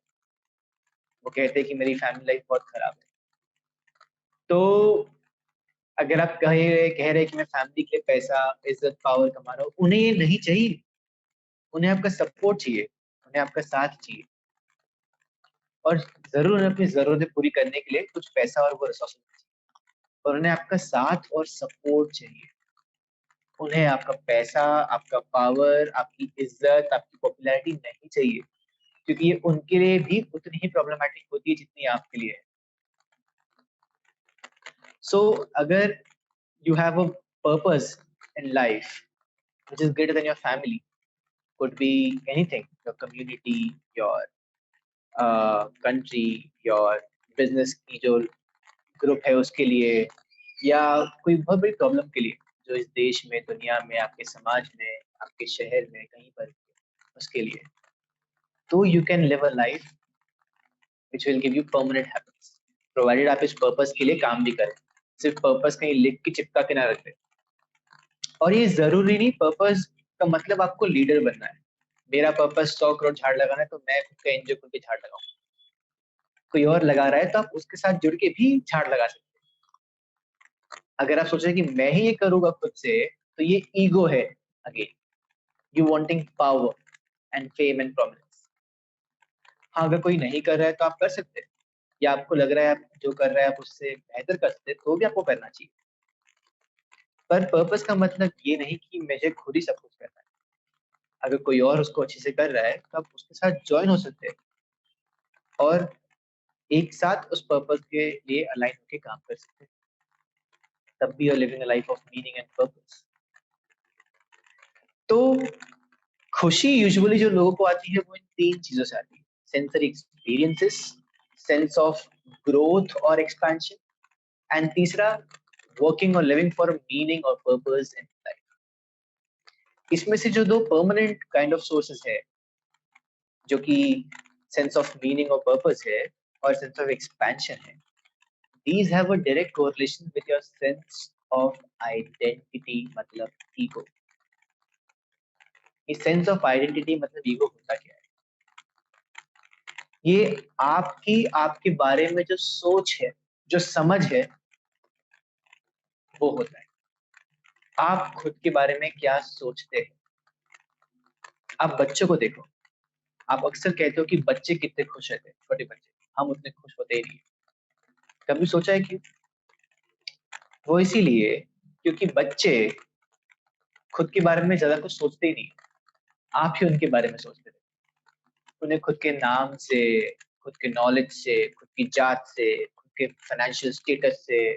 वो कहते हैं कि मेरी फैमिली लाइफ बहुत खराब है। तो अगर आप कह रहे कि मैं फैमिली के लिए पैसा इज्जत पावर कमा रहा हूँ, उन्हें ये नहीं चाहिए। उन्हें आपका सपोर्ट चाहिए, उन्हें आपका साथ चाहिए, और जरूर उन्हें अपनी जरूरतें पूरी करने के लिए कुछ पैसा और वो रिसोर्सेज चाहिए, और उन्हें आपका साथ और सपोर्ट चाहिए। उन्हें आपका पैसा, आपका पावर, आपकी इज्जत, आपकी पॉपुलैरिटी नहीं चाहिए, क्योंकि ये उनके लिए भी उतनी ही प्रॉब्लमेटिक होती है जितनी आपके लिए है। सो अगर you have a purpose in life which is greater than your family, could be anything, your community, your country, your business की जो ग्रुप है उसके लिए, या कोई बहुत बड़ी प्रॉब्लम के लिए जो इस देश में, दुनिया में, आपके समाज में, आपके शहर में, कहीं पर उसके लिए, तो you can live a life which will give you permanent happiness, provided आप इस पर्पस के लिए काम भी करें। सिर्फ पर्पस कहीं लिख के चिपका के ना रखें। और ये जरूरी नहीं पर्पस का मतलब आपको लीडर बनना है। मेरा पर्पस 100 करोड़ झाड़ लगाना है तो मैं खुद का एनजीओ खुद के झाड़ लगाऊं। कोई और लगा रहा है तो आप उसके साथ जुड़ के भी झाड़ लगा सकते हैं। अगर आप सोच रहे हैं कि मैं ही ये करूंगा खुद से, तो ये ईगो है। Again you wanting power and fame and prominence. हाँ, अगर कोई नहीं कर रहा है तो आप कर सकते हैं, या आपको लग रहा है आप जो कर रहे हैं आप उससे बेहतर कर सकते हैं, तो भी आपको करना चाहिए। पर पर्पस का मतलब ये नहीं कि मुझे खुद ही सब कुछ करना है। अगर कोई और उसको अच्छे से कर रहा है तो आप उसके साथ ज्वाइन हो सकते हैं और एक साथ उस पर्पस के लिए अलाइन होकर काम कर सकते हैं। तब भी you are living a life of meaning and purpose. तो खुशी यूजुअली जो लोगों को आती है वो इन तीन चीजों से आती है: sensory experiences, sense of growth और एक्सपेंशन, एंड तीसरा वर्किंग और लिविंग फॉर मीनिंग और पर्पस इन लाइफ। इसमें से जो दो परमानेंट काइंड ऑफ सोर्सेस है, जो कि सेंस ऑफ मीनिंग और पर्पस है, और सेंस ऑफ एक्सपेंशन है, these have a direct correlation with your sense of identity मतलब ego। ये सेंस ऑफ आइडेंटिटी मतलब ईगो होता क्या है? ये आपके बारे में जो सोच है, जो समझ है, वो होता है। आप खुद के बारे में क्या सोचते हैं? आप बच्चों को देखो, आप अक्सर कहते हो कि बच्चे कितने खुश रहते हैं, छोटे बच्चे, हम उतने खुश होते ही नहीं। कभी सोचा है क्यों? वो इसीलिए क्योंकि बच्चे खुद के बारे में ज्यादा कुछ सोचते ही नहीं, आप ही उनके बारे में सोचते रहते। उन्हें खुद के नाम से, खुद के नॉलेज से, खुद की जात से, खुद के फाइनेंशियल स्टेटस से,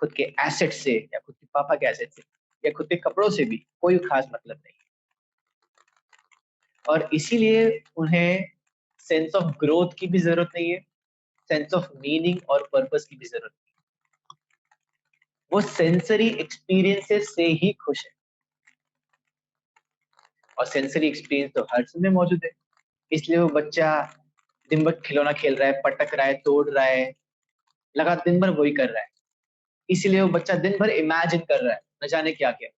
खुद के एसेट से या खुद के पापा के एसेट से या खुद के कपड़ों से भी कोई खास मतलब नहीं। और इसीलिए उन्हें सेंस ऑफ ग्रोथ की भी जरूरत नहीं है, सेंस ऑफ मीनिंग और पर्पस की भी जरूरत नहीं है। वो सेंसरी एक्सपीरियंसेस से ही खुश है, और सेंसरी एक्सपीरियंस तो हर समय मौजूद है। इसलिए वो बच्चा दिन भर खिलौना खेल रहा है, पटक रहा है, तोड़ रहा है, लगातार दिन भर वही कर रहा है। इसीलिए वो बच्चा दिन भर इमेजिन कर रहा है, न जाने क्या क्या।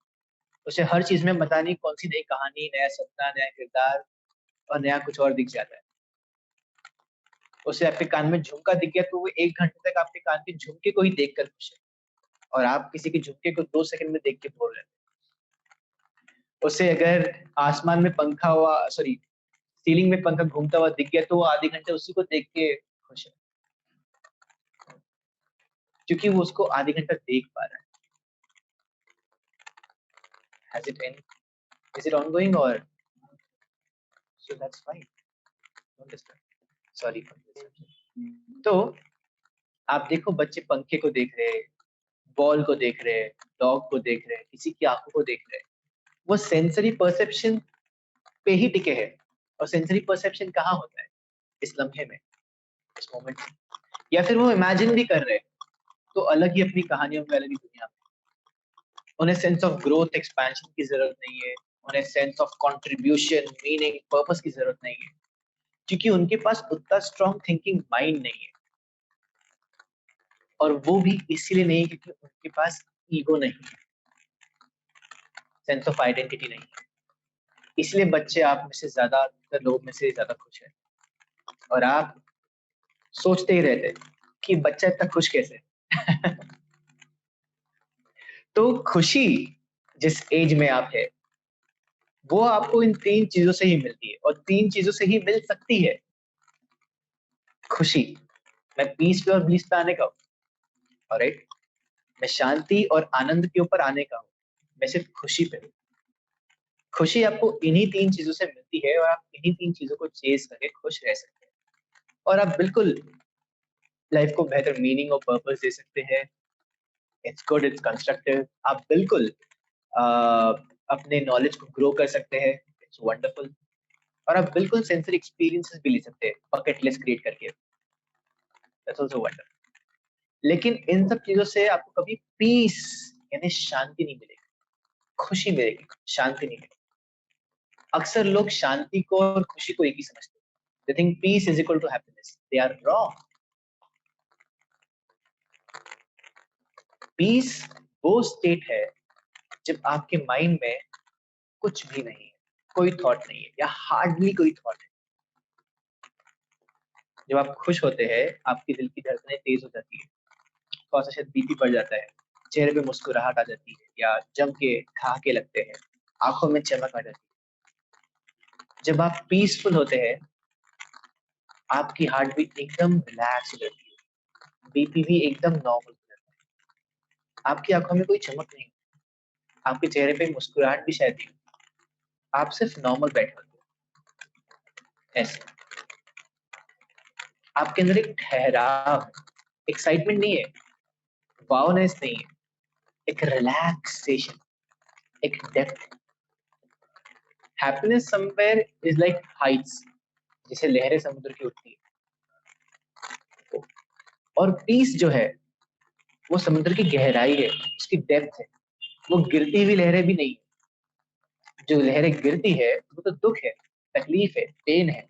उसे हर चीज में पता नहीं कौन सी नई कहानी, नया सपना, नया किरदार और नया कुछ और दिख जाता है। उसे आपके कान में झुमका दिख गया तो वो 1 घंटे तक आपके कान के झुमके को ही देखकर खुश है, और आप किसी के झुमके को 2 सेकंड में देख के बोल रहे हैं। उसे अगर आसमान में पंखा हुआ, सॉरी, सीलिंग में पंखा घूमता हुआ दिख गया तो वो आधे घंटे उसी को देख के खुश है, क्योंकि वो उसको आधे घंटा देख पा रहा है। Has it end? Is it ongoing or? So that's fine. Don't disturb. Sorry for the disruption. तो आप देखो, बच्चे पंखे को देख रहे हैं, बॉल को देख रहे हैं, डॉग को देख रहे हैं, किसी की आंखों को देख रहे हैं। वो सेंसरी परसेप्शन पे ही टिके हैं। और सेंसरी परसेप्शन कहाँ होता है? इस लम्हे में, इस मोमेंट में। या फिर वो इमेजिन भी कर रहे हैं तो अलग ही अपनी कहानियों में, अलग ही दुनिया में। उन्हें सेंस ऑफ ग्रोथ एक्सपेंशन की जरूरत नहीं है, उन्हें sense of contribution, meaning, purpose की जरूरत नहीं है, क्योंकि उनके पास उतना स्ट्रॉन्ग थिंकिंग माइंड नहीं है। और वो भी इसीलिए नहीं क्योंकि उनके पास ईगो नहीं है, सेंस ऑफ आइडेंटिटी नहीं है। इसलिए बच्चे आप में से ज्यादातर लोग में से ज्यादा खुश है, और आप सोचते ही रहते कि बच्चा इतना खुश कैसे तो खुशी जिस एज में आप है, वो आपको इन 3 चीजों से ही मिलती है, और 3 चीजों से ही मिल सकती है। खुशी, मैं पीस पे और ब्लिस पे आने का हूँ, ऑलराइट। मैं शांति और आनंद के ऊपर आने का हूँ, मैं सिर्फ खुशी पे हूँ। खुशी आपको इन्हीं 3 चीजों से मिलती है, और आप इन्हीं 3 चीजों को चेज करके खुश रह सकते हैं, और आप बिल्कुल लाइफ को बेहतर मीनिंग और पर्पस दे सकते हैं। It's good, it's constructive. आप बिल्कुल अपने नॉलेज को ग्रो कर सकते हैं, इट्स वंडरफुल। और आप बिल्कुल सेंसरी एक्सपीरियंसेस भी ले सकते हैं बकेट लिस्ट क्रिएट करके, दैट्स आल्सो वंडरफुल। लेकिन इन सब चीजों से आपको कभी पीस यानी शांति नहीं मिलेगी, खुशी मिलेगी, शांति नहीं मिलेगी। अक्सर लोग शांति को और खुशी को एक ही समझते हैं। They think peace is equal to happiness, they are wrong. Peace वो स्टेट है जब आपके माइंड में कुछ भी नहीं है, कोई थॉट नहीं है, या हार्डली कोई थॉट है। जब आप खुश होते हैं, आपकी दिल की धड़कनें तेज हो जाती है, थोड़ा सा शायद बीपी बढ़ जाता है, चेहरे पे मुस्कुराहट आ जाती है, या जम के ठहाके लगते हैं, आंखों में चमक आ जाती है। जब आप पीसफुल होते हैं, आपकी हार्ट बीट एकदम रिलैक्स हो जाती है, बीपी भी एकदम नॉर्मल हो जाता है, आपकी आंखों में कोई चमक नहीं, आपके चेहरे पे मुस्कुराहट भी शायद नहीं, आप सिर्फ नॉर्मल बैठे होते हैं ऐसे। आपके अंदर एक ठहराव, एक्साइटमेंट नहीं है, वाउनेस नहीं है, एक रिलैक्सेशन, एक depth. Happiness somewhere is like Heights, जैसे लहरें समुद्र की उठती है। और पीस जो है वो समुद्र की गहराई है, उसकी डेप्थ है। वो गिरती हुई लहरें भी नहीं है। जो लहरें गिरती है वो तो दुख है, तकलीफ है, पेन है।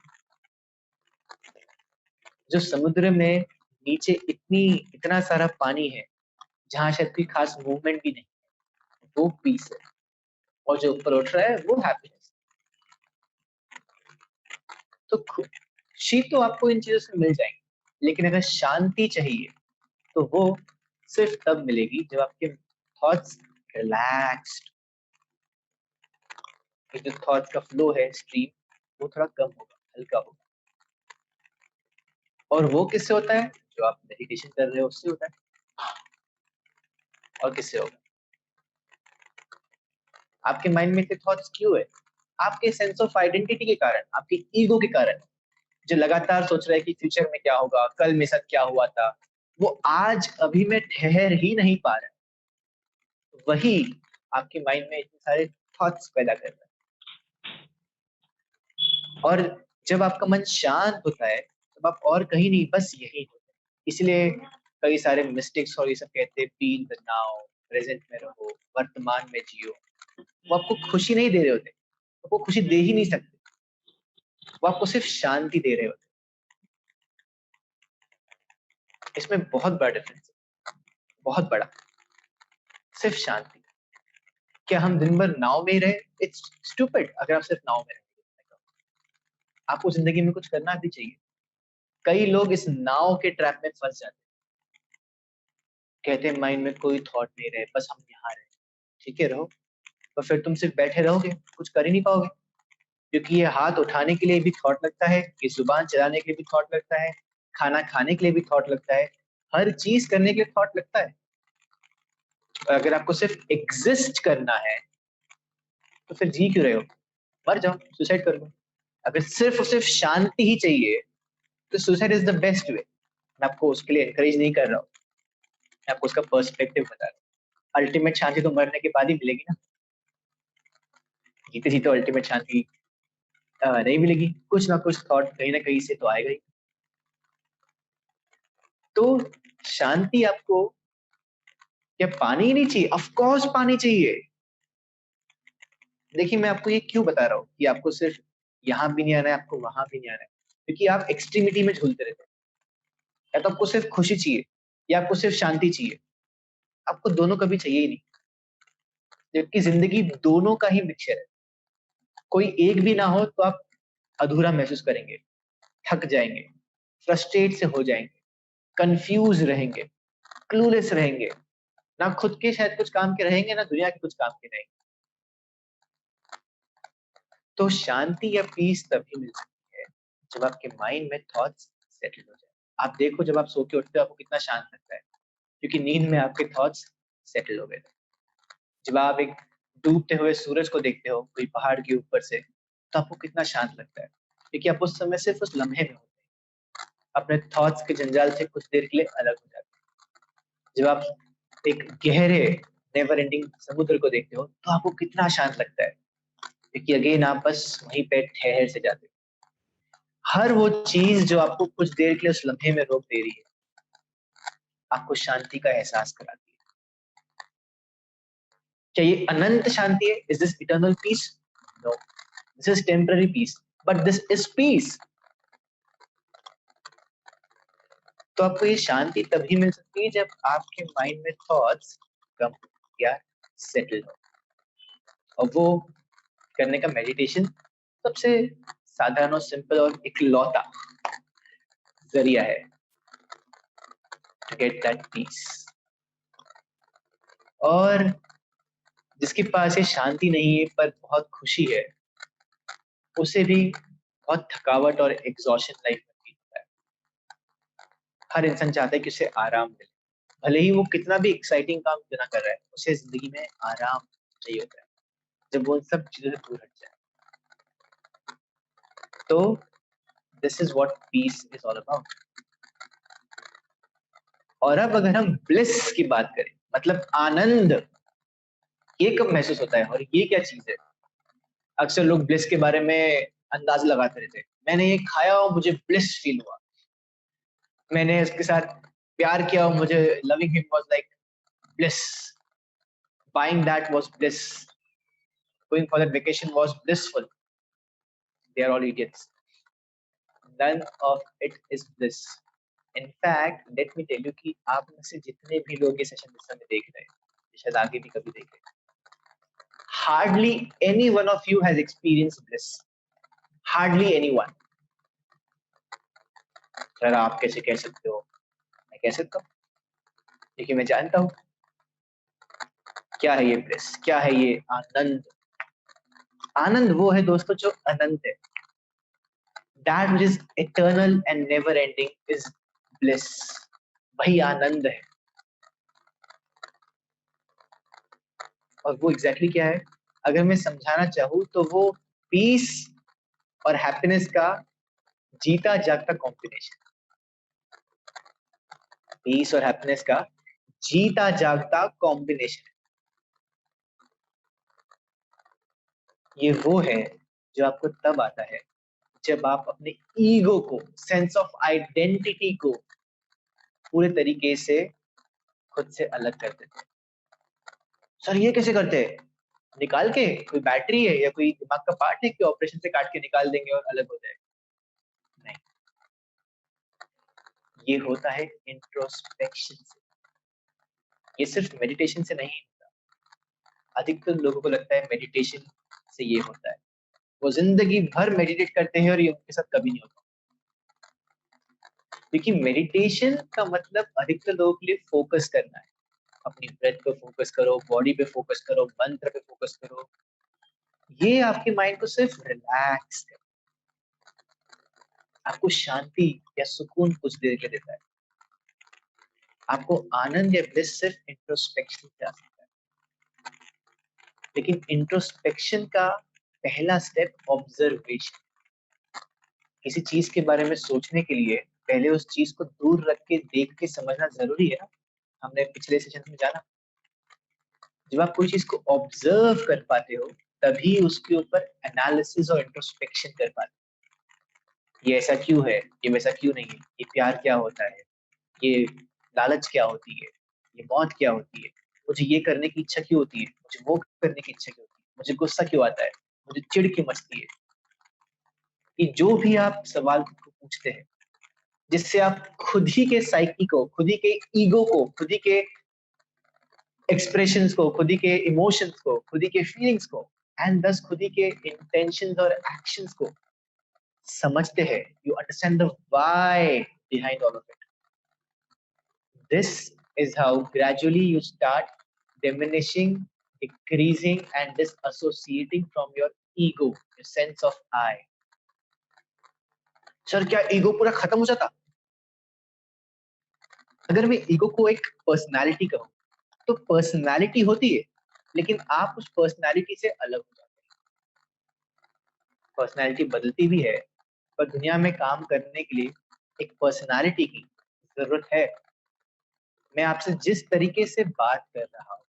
जो समुद्र में नीचे इतना सारा पानी है जहाँ शायद कोई खास मूवमेंट भी नहीं, वो पीस है। और जो ऊपर उठ रहा है वो हैप्पीनेस। तो खुशी तो आपको इन चीजों से मिल जाएंगी, लेकिन अगर शांति चाहिए तो वो सिर्फ तब मिलेगी जब आपके थॉट्स रिलैक्स्ड, जो थॉट्स का फ्लो है, स्ट्रीम, वो थोड़ा कम होगा, हल्का होगा। और वो किससे होता है? जो आप मेडिटेशन कर रहे हो उससे होता है। और किससे होगा? आपके माइंड में इतने थॉट्स क्यों है? आपके सेंस ऑफ आइडेंटिटी के कारण, आपके ईगो के कारण, जो लगातार सोच रहा है कि फ्यूचर में क्या होगा, कल मेरे साथ क्या हुआ था, वो आज अभी में ठहर ही नहीं पा रहा। वही आपके माइंड में इतने सारे थॉट्स पैदा कर रहा है। और जब आपका मन शांत होता है तब आप और कहीं नहीं, बस यही होता है। इसलिए कई सारे मिस्टेक्स और ये सब कहते हैं, be in the now, present में रहो, वर्तमान में जियो। वो आपको खुशी नहीं दे रहे होते, आपको खुशी दे ही नहीं सकते, वो आपको सिर्फ शांति दे रहे होते। इसमें बहुत बड़ा डिफरेंस है, बहुत बड़ा। सिर्फ शांति। क्या हम दिन भर नाव में ही रहे? इट्स स्टूपिड अगर आप सिर्फ नाव में रहे। आपको जिंदगी में कुछ करना भी चाहिए। कई लोग इस नाव के ट्रैप में फंस जाते हैं, कहते हैं माइंड में कोई थॉट नहीं रहे, बस हम यहाँ रहे। ठीक है, रहो, तो फिर तुम सिर्फ बैठे रहोगे, कुछ कर ही नहीं पाओगे। क्योंकि ये हाथ उठाने के लिए भी थॉट लगता है, ये जुबान चलाने के लिए भी थॉट लगता है, खाना खाने के लिए भी थॉट लगता है, हर चीज करने के लिए थॉट लगता है। और अगर आपको सिर्फ एग्जिस्ट करना है तो फिर जी क्यों रहे हो? मर जाओ, सुसाइड कर लो। अगर सिर्फ और सिर्फ शांति ही चाहिए तो suicide is the best way. मैं आपको उसके लिए एनकरेज नहीं कर रहा हूँ, मैं आपको उसका पर्सपेक्टिव बता रहा हूँ। अल्टीमेट शांति तो मरने के बाद ही मिलेगी ना। जीते जी तो अल्टीमेट शांति नहीं मिलेगी, कुछ ना कुछ थॉट कहीं ना कहीं से तो आएगा ही। तो शांति आपको क्या पानी ही नहीं चाहिए? ऑफ कोर्स पानी चाहिए। देखिए मैं आपको ये क्यों बता रहा हूँ कि आपको सिर्फ यहाँ भी नहीं आना है, आपको वहां भी नहीं आना है, क्योंकि आप एक्सट्रीमिटी में झूलते रहते हैं। या तो आपको सिर्फ खुशी चाहिए या आपको सिर्फ शांति चाहिए, आपको दोनों कभी चाहिए ही नहीं। जबकि जिंदगी दोनों का ही मिक्सचर है। कोई एक भी ना हो तो आप अधूरा महसूस करेंगे, थक जाएंगे, फ्रस्ट्रेट से हो जाएंगे, कंफ्यूज रहेंगे, क्लूलेस रहेंगे, ना खुद के शायद कुछ काम के रहेंगे, ना दुनिया के कुछ काम के रहेंगे। तो शांति या पीस तभी मिल सकती है जब आपके माइंड में थॉट्स सेटल हो जाए। आप देखो जब आप सो के उठते हो आपको कितना शांत लगता है, क्योंकि नींद में आपके थॉट्स सेटल हो गए थे। जब आप एक डूबते हुए सूरज को देखते हो कोई पहाड़ के ऊपर से, तो आपको कितना शांत लगता है, क्योंकि आप उस समय सिर्फ उस लम्हे में होते हैं, अपने थॉट्स के जंजाल से कुछ देर के लिए अलग हो जाते हैं। जब आप एक गहरे नेवर एंडिंग समुद्र को देखते हो तो आपको कितना शांत लगता है, क्योंकि अगेन आप बस वहीं पे ठहर से जाते हो। हर वो चीज जो आपको कुछ देर के लिए उस लम्हे में रोक दे रही है, आपको शांति का एहसास कराती है। क्या ये अनंत शांति है? Is this eternal peace? No, this is temporary peace, but this is peace. तो आपको ये शांति तभी मिल सकती है जब आपके माइंड में थॉट्स कम या सेटल हो। और वो करने का मेडिटेशन सबसे साधारण और सिंपल और इकलौता जरिया है टू गेट दैट पीस। और जिसके पास ये शांति नहीं है पर बहुत खुशी है, उसे भी बहुत थकावट और एग्जॉशन लाइफ में फील होता है। हर इंसान चाहता है कि उसे आराम मिले, भले ही वो कितना भी एक्साइटिंग काम क्यों ना कर रहा है, उसे जिंदगी में आराम चाहिए होता है, जब वो सब चीजों से दूर हट जाए। तो this is what peace is all about. और अब अगर हम ब्लिस की बात करें, मतलब आनंद, ये कब महसूस होता है और ये क्या चीज है? अक्सर लोग ब्लिस के बारे में अंदाज लगाते रहते हैं। मैंने ये खाया और मुझे ब्लिस फील हुआ, मैंने उसके साथ प्यार किया और मुझे loving him was like bliss, buying that was bliss, going for that vacation was blissful. They are all idiots. none of it is bliss. In fact, let me tell you कि आप में से जितने भी लोग ये सेशन इस समय देख रहे हैं, शायद आगे भी कभी देखें, hardly any one of you has experienced bliss. Hardly anyone. Sir आप कैसे कह सकते हो? मैं कह सकता हूँ, लेकिन मैं जानता हूँ क्या है ये ब्लिस, क्या है ये आनंद। आनंद वो है दोस्तों जो अनंत है। That which is eternal and never ending is bliss. वही आनंद है। और वो एग्जैक्टली क्या है? अगर मैं समझाना चाहूँ तो वो पीस और हैप्पीनेस का जीता जागता कॉम्बिनेशन। पीस और हैप्पीनेस का जीता जागता कॉम्बिनेशन। ये वो है जो आपको तब आता है जब आप अपने ईगो को, सेंस ऑफ आइडेंटिटी को पूरे तरीके से खुद से अलग कर देते हैं। सर ये कैसे करते हैं? निकाल के? कोई बैटरी है या कोई दिमाग का पार्ट है कि ऑपरेशन से काट के निकाल देंगे और अलग हो जाएगा? नहीं, ये होता है इंट्रोस्पेक्शन से। ये सिर्फ मेडिटेशन से नहीं होता। अधिकतर लोगों को लगता है मेडिटेशन से ये होता है, वो जिंदगी भर मेडिटेट करते हैं और ये उनके साथ कभी नहीं होता। क्योंकि मेडिटेशन का मतलब अधिकतर लोगों के लिए फोकस करना है। अपनी ब्रेथ पे फोकस करो, बॉडी पे फोकस करो, मंत्र पे फोकस करो। ये आपके माइंड को सिर्फ रिलैक्स कर, आपको शांति या सुकून कुछ देर के देता है। आपको आनंद या ब्लिस सिर्फ इंट्रोस्पेक्शन से आ सकता है। लेकिन इंट्रोस्पेक्शन का पहला स्टेप ऑब्जर्वेशन। किसी चीज के बारे में सोचने के लिए पहले उस चीज को दूर रख के देख के समझना जरूरी है ना। हमने पिछले सेशन में जाना, जब आप कोई चीज को ऑब्जर्व कर पाते हो तभी उसके ऊपर एनालिसिस और इंट्रोस्पेक्शन कर पाते हो। ये ऐसा क्यों है, ये वैसा क्यों नहीं है, ये प्यार क्या होता है, ये लालच क्या होती है, ये मौत क्या होती है, मुझे ये करने की इच्छा क्यों होती है, मुझे वो करने की इच्छा क्यों होती है, मुझे गुस्सा क्यों आता है, मुझे चिढ़ क्यों मचती है। ये जो भी आप सवाल खुद को पूछते हैं, जिससे आप खुद ही के साइकी को, खुद ही के ईगो को, खुद ही के एक्सप्रेशंस को, खुद ही के इमोशंस को, खुद ही के फीलिंग्स को, एंड दस खुद ही के इंटेंशंस और एक्शंस को समझते हैं, you understand the why behind all of it. This is how gradually you start diminishing, decreasing, and disassociating from your ego, your sense of I. Sir क्या ईगो पूरा खत्म हो जाता? अगर मैं ईगो को एक पर्सनालिटी कहूं, तो पर्सनालिटी होती है, लेकिन आप उस पर्सनालिटी से अलग हो जाते हैं। पर्सनालिटी बदलती भी है, पर दुनिया में काम करने के लिए एक पर्सनालिटी की जरूरत है। मैं आपसे जिस तरीके से बात कर रहा हूँ,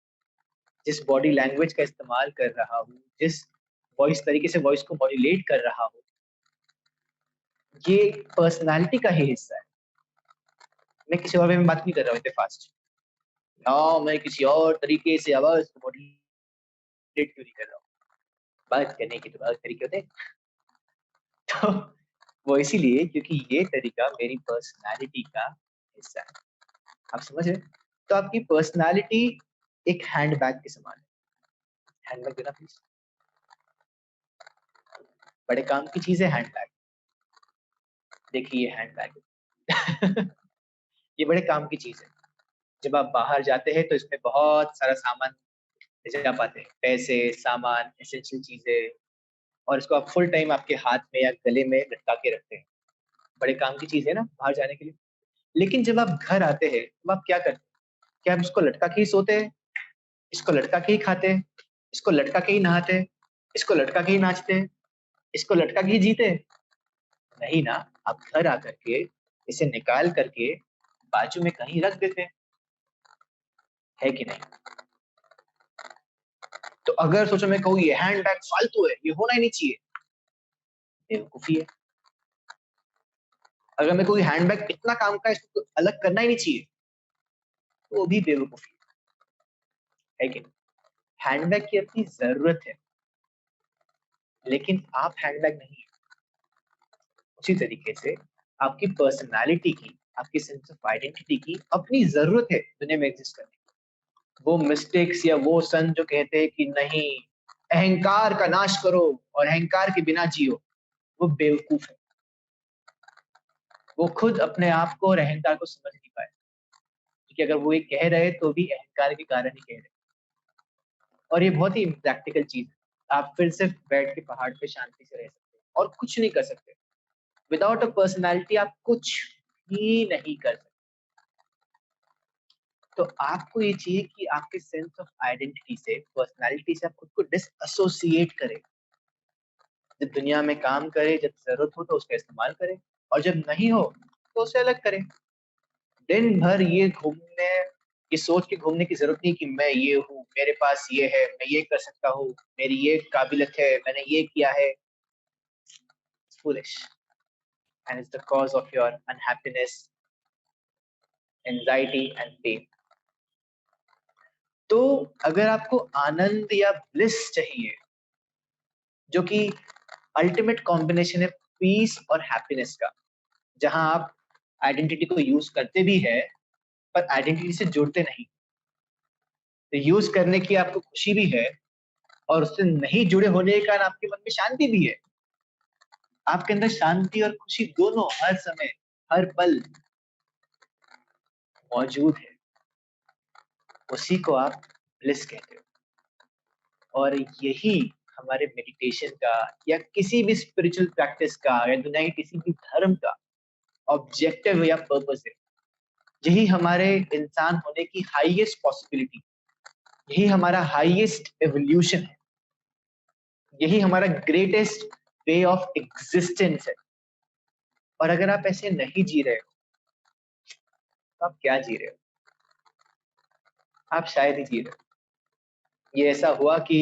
जिस बॉडी लैंग्वेज का इस्तेमाल कर रहा हूँ, जिस वॉइस तरीके से वॉइस को मॉड्यूलेट कर रहा हूँ, ये पर्सनालिटी का ही हिस्सा है। मैं किसी और वे में बात नहीं कर रहा हूँ इतने फास्ट। मैं किसी और तरीके से आवाज को मॉड्यूलेट क्यों नहीं कर रहा हूँ? बात करने के तो अलग तरीके होते हैं। तो वो इसीलिए क्योंकि ये तरीका मेरी पर्सनालिटी का हिस्सा है। आप समझ रहे? तो आपकी पर्सनालिटी एक हैंडबैग के समान है। हैंडबैग देना प्लीज। बड़े काम की चीज है हैंडबैग। देखिए ये हैंडबैग ये बड़े काम की चीज है। जब आप बाहर जाते हैं तो इसमें बहुत सारा सामान ले जा पाते हैं, पैसे, सामान, एसेंशियल चीजें, और इसको आप फुल टाइम आपके हाथ में या गले में लटका के रखते हैं। बड़े काम की चीज है ना बाहर जाने के लिए। लेकिन जब आप घर आते हैं तो आप क्या करते हैं? क्या आप इसको लटका के ही सोते हैं, इसको लटका के ही खाते हैं, इसको लटका के ही नहाते हैं, इसको लटका के ही नाचते हैं, इसको लटका के ही जीते हैं? नहीं ना। आप घर आकर के इसे निकाल करके बाजू में कहीं रख देते हैं, है कि नहीं? तो अगर सोचो मैं कहूँ ये हैंडबैग फालतू है, ये होना ही नहीं चाहिए, बेवकूफी है। अगर मैं कोई हैंडबैग इतना काम का है, इसको अलग करना ही नहीं चाहिए, तो वो भी बेवकूफी है कि नहीं? हैंडबैग की अपनी जरूरत है, लेकिन आप हैंडबैग नहीं है। उसी तरीके से आपकी पर्सनालिटी की, आपकी सेंस ऑफ आइडेंटिटी की अपनी जरूरत है दुनिया में एग्जिस्ट करने की। वो मिस्टेक्स या वो सन जो कहते हैं कि नहीं, अहंकार का नाश करो और अहंकार के बिना जियो, वो बेवकूफ है। वो खुद अपने आप को और अहंकार को समझ नहीं पाए, क्योंकि अगर वो ये कह रहे तो भी अहंकार के कारण ही कह रहे। और ये बहुत ही प्रैक्टिकल चीज है। आप फिर सिर्फ बैठ के पहाड़ पे शांति से रह सकते हैं और कुछ नहीं कर सकते। विदाउट अ पर्सनैलिटी आप कुछ भी नहीं कर सकते। तो आपको ये चाहिए कि आपके सेंस ऑफ आइडेंटिटी से, पर्सनैलिटी से आप खुद को डिसएसोसिएट करें। जब दुनिया में काम करे, जब जरूरत हो तो उसका इस्तेमाल करें, और जब नहीं हो तो उसे अलग करें। दिन भर ये सोच के घूमने की जरूरत नहीं कि मैं ये हूँ, मेरे पास ये है, मैं ये कर सकता हूँ, मेरी ये काबिलियत है, मैंने ये किया है। Foolish, and it's the cause of your unhappiness, anxiety and pain. तो अगर आपको आनंद या ब्लिस चाहिए, जो कि अल्टीमेट कॉम्बिनेशन है पीस और हैप्पीनेस का, जहां आप आइडेंटिटी को यूज करते भी है पर आइडेंटिटी से जुड़ते नहीं, तो यूज करने की आपको खुशी भी है और उससे नहीं जुड़े होने के कारण आपके मन में शांति भी है। आपके अंदर शांति और खुशी दोनों हर समय, हर पल मौजूद है। उसी को आप ब्लिस कहते हो। और यही हमारे मेडिटेशन का या किसी भी स्पिरिचुअल प्रैक्टिस का या दुनिया के किसी भी धर्म का ऑब्जेक्टिव या पर्पस है। यही हमारे इंसान होने की हाईएस्ट पॉसिबिलिटी, यही हमारा हाईएस्ट एवोल्यूशन है, यही हमारा ग्रेटेस्ट वे ऑफ एग्जिस्टेंस है। और अगर आप ऐसे नहीं जी रहे हो तो आप क्या जी रहे हो? आप शायद ही जी रहे हो। ये ऐसा हुआ कि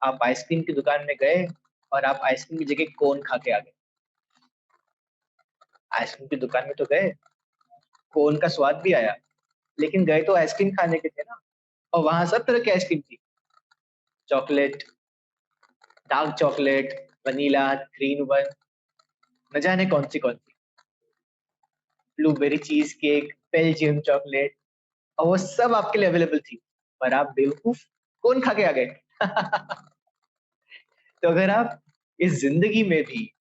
आप आइसक्रीम की दुकान में गए और आप आइसक्रीम की जगह कोन खा के आ गए। आइसक्रीम की दुकान में तो गए, कोन का स्वाद भी आया, लेकिन गए तो आइसक्रीम खाने के थे ना। और वहां सब तरह की आइसक्रीम थी, chocolate, dark chocolate, vanilla, green one, न जाने कौन सी, blueberry cheesecake, Belgium chocolate, और वो सब आपके लिए अवेलेबल थी। पर आप बेवकूफ कौन खा के आ गए? तो अगर आप इस जिंदगी में भी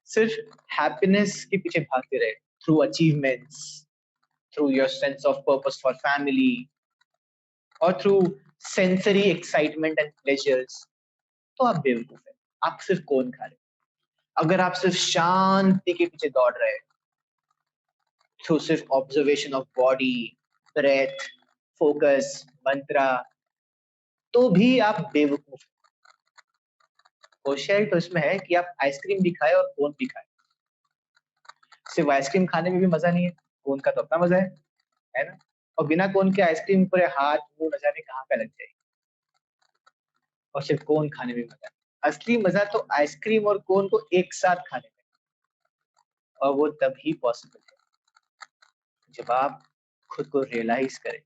सिर्फ हैप्पीनेस के पीछे भागते रहे, through achievements, through your sense of purpose for family, और through sensory excitement and pleasures, तो आप बेवकूफ है। आप सिर्फ कौन खा रहे। अगर आप सिर्फ शांति के पीछे दौड़ रहे, थ्रू सिर्फ observation of body, breath, focus, mantra, तो भी आप बेवकूफ हैं। होशियारी तो इसमें है कि आप आइसक्रीम भी खाए और कोन भी खाए। सिर्फ आइसक्रीम खाने में भी मजा नहीं है, कोन का तो अपना मजा है ना? और बिना कोन के आइसक्रीम पूरे हाथ मुंह न जाने कहाँ पे लग जाएगी, और सिर्फ कोन खाने में मजा है। असली मजा तो आइसक्रीम और कोन को एक साथ खाने में, और वो तभी पॉसिबल है जब आप खुद को रियलाइज करें,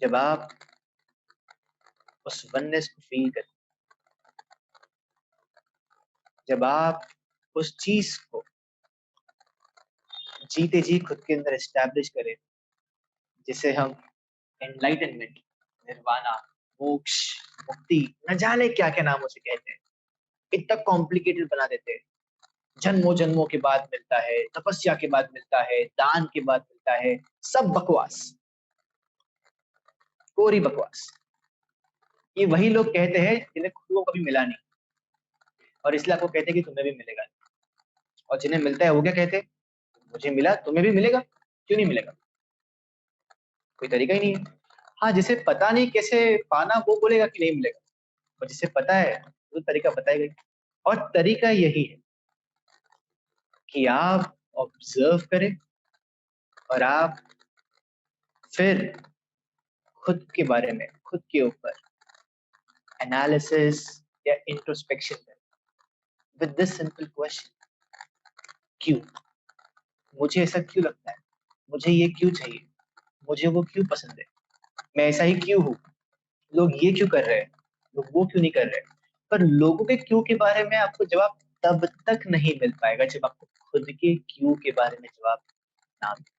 जब आप उस वननेस को फील करें, जब आप उस चीज को जीते जी खुद के अंदर एस्टैब्लिश करें, जिसे हम एनलाइटनमेंट, निर्वाणा, मोक्ष, मुक्ति, न जाने क्या क्या नामों से कहते हैं, इतना कॉम्प्लिकेटेड बना देते हैं। जन्मों जन्मों के बाद मिलता है, तपस्या के बाद मिलता है, दान के बाद मिलता है, सब बकवास, कोरी बकवास। ये वही लोग कहते हैं जिन्हें खुद को कभी मिला नहीं, और इसलिए आपको कहते हैं कि तुम्हें भी मिलेगा। और जिन्हें मिलता है वो क्या कहते हैं? मुझे मिला, तुम्हें भी मिलेगा। क्यों नहीं मिलेगा? कोई तरीका ही नहीं है। हाँ, जिसे पता नहीं कैसे पाना वो बोलेगा कि नहीं मिलेगा, और जिसे पता है वो तरीका बताएगा ही। और तरीका यही है कि आप ऑब्जर्व करें और आप फिर खुद के बारे में, खुद के ऊपर एनालिसिस या इंट्रोस्पेक्शन करें विद दिस सिंपल क्वेश्चन, क्यों? मुझे ऐसा क्यों लगता है? मुझे ये क्यों चाहिए? मुझे वो क्यों पसंद है? मैं ऐसा ही क्यों हूँ? लोग ये क्यों कर रहे हैं? लोग वो क्यों नहीं कर रहे? पर लोगों के क्यों के बारे में आपको जवाब तब तक नहीं मिल पाएगा जब आपको खुद के क्यों के बारे में जवाब ना मिले,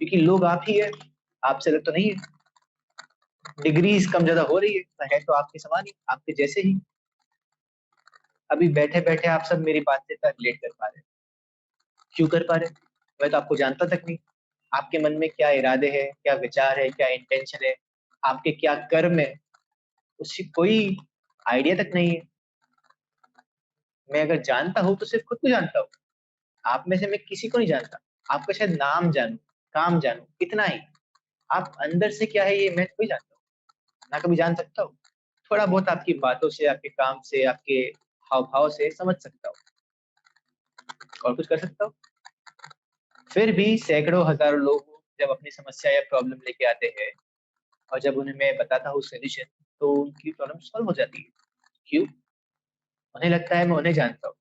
क्योंकि लोग आप ही है, आपसे अलग तो नहीं है। डिग्रीज कम ज्यादा हो रही है तो आपके समान ही, आपके जैसे ही। अभी बैठे बैठे आप सब मेरी बात से रिलेट कर पा रहे हैं, क्यों कर पा रहे हैं? मैं तो आपको जानता तक नहीं, आपके मन में क्या इरादे हैं, क्या विचार है, क्या इंटेंशन है, आपके क्या कर्म है, उसकी कोई आइडिया तक नहीं है। मैं अगर जानता हूं तो सिर्फ खुद को जानता हूँ, आप में से मैं किसी को नहीं जानता। आपका शायद नाम जानूं, काम जानूं, इतना ही। आप अंदर से क्या है ये मैं कोई जानता हूँ ना, कभी जान सकता हूँ। थोड़ा बहुत आपकी बातों से, आपके काम से, आपके हाव भाव से समझ सकता हूँ, और कुछ कर सकता हूँ? फिर भी सैकड़ों हजारों लोग जब अपनी समस्या या प्रॉब्लम लेके आते हैं, और जब उन्हें मैं बताता हूँ सोल्यूशन, तो उनकी प्रॉब्लम सॉल्व हो जाती है। क्यों? उन्हें लगता है मैं उन्हें जानता हूँ।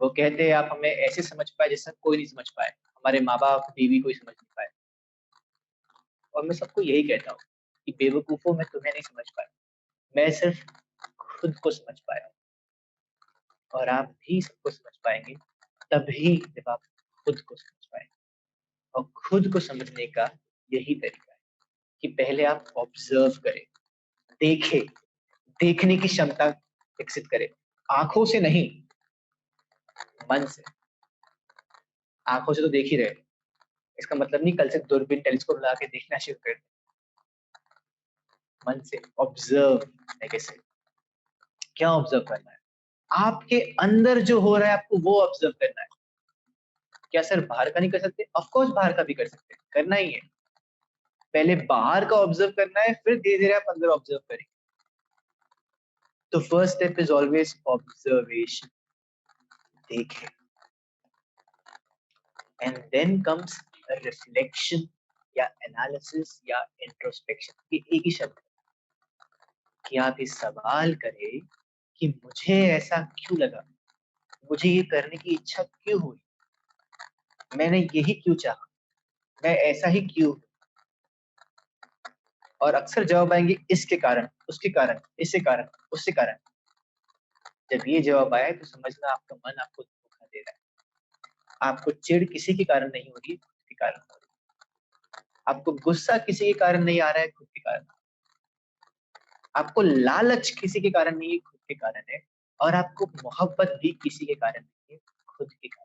वो कहते हैं आप हमें ऐसे समझ पाए जैसा कोई नहीं समझ पाए, हमारे माँ बाप बीवी कोई समझ नहीं पाए। और मैं सबको यही कहता हूँ कि बेवकूफों मैं तुम्हें नहीं समझ पाया, मैं सिर्फ खुद को समझ पाया, और आप भी सबको समझ पाएंगे तभी जब आप खुद को समझ पाएंगे। और खुद को समझने का यही तरीका है कि पहले आप ऑब्जर्व करें, देखें, देखने की क्षमता विकसित करें। आंखों से नहीं, मन से। आंखों से तो देख ही रहे, इसका मतलब नहीं कल से दूरबीन टेलीस्कोप लगा के देखना शुरू कर दें। मन से ऑब्जर्व है। कैसे? क्या ऑब्जर्व करना है? आपके अंदर जो हो रहा है आपको वो ऑब्जर्व करना है। क्या सर बाहर का नहीं कर सकते? ऑफ कोर्स बाहर का भी कर सकते हैं, करना ही है। पहले बाहर का ऑब्जर्व करना है, फिर धीरे धीरे आप अंदर ऑब्जर्व करेंगे। तो first step is always observation, देखें। एंड देन कम्स रिफ्लेक्शन या एनालिसिस या इंट्रोस्पेक्शन। ये एक ही शब्द है कि आप ये सवाल करें कि मुझे ऐसा क्यों लगा, मुझे ये करने की इच्छा क्यों हुई, मैंने यही क्यों चाहा, मैं ऐसा ही क्यों हूं? और अक्सर जवाब आएंगे इसके कारण, उसके कारण, इसके कारण, उसके कारण। जब ये जवाब आए तो समझना आपका मन आपको धोखा दे रहा है। आपको चिढ़ किसी के कारण नहीं हो रही, खुद के कारण हो रही है। आपको गुस्सा किसी के कारण नहीं आ रहा है, खुद के कारण। आपको लालच किसी के कारण नहीं है, खुद के कारण है। और आपको मोहब्बत भी किसी के कारण नहीं है, खुद के कारण।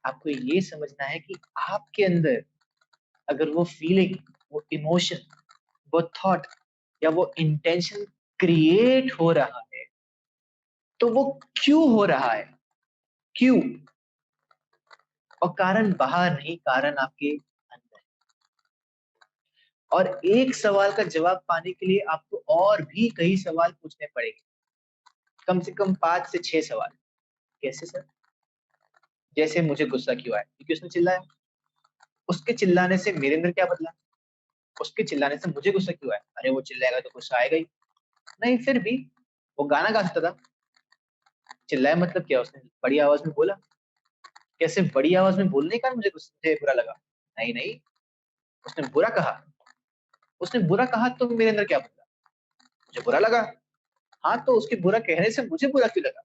आपको ये समझना है कि आपके अंदर अगर वो फीलिंग, वो इमोशन, वो थॉट या वो इंटेंशन क्रिएट हो रहा है, तो वो क्यों हो रहा है, क्यों? और कारण बाहर नहीं, कारण आपके अंदर। और एक सवाल का जवाब पाने के लिए आपको और भी कई सवाल पूछने पड़ेंगे, कम से कम 5 से 6 सवाल। कैसे सर? जैसे मुझे गुस्सा क्यों आया, क्योंकि उसने चिल्लाया। उसके चिल्लाने से मेरे अंदर क्या बदला? उसके चिल्लाने से मुझे गुस्सा क्यों आया? अरे वो चिल्लाएगा तो गुस्सा आएगा ही। नहीं, फिर भी वो गाना गा सकता था। चिल्लाया मतलब क्या, उसने बड़ी आवाज में बोला। क्या सिर्फ बड़ी आवाज में बोलने का मुझे बुरा लगा? नहीं नहीं, उसने बुरा कहा। उसने बुरा कहा तो मेरे अंदर क्या बदला? मुझे बुरा लगा। हाँ, तो उसके बुरा कहने से मुझे बुरा क्यों लगा?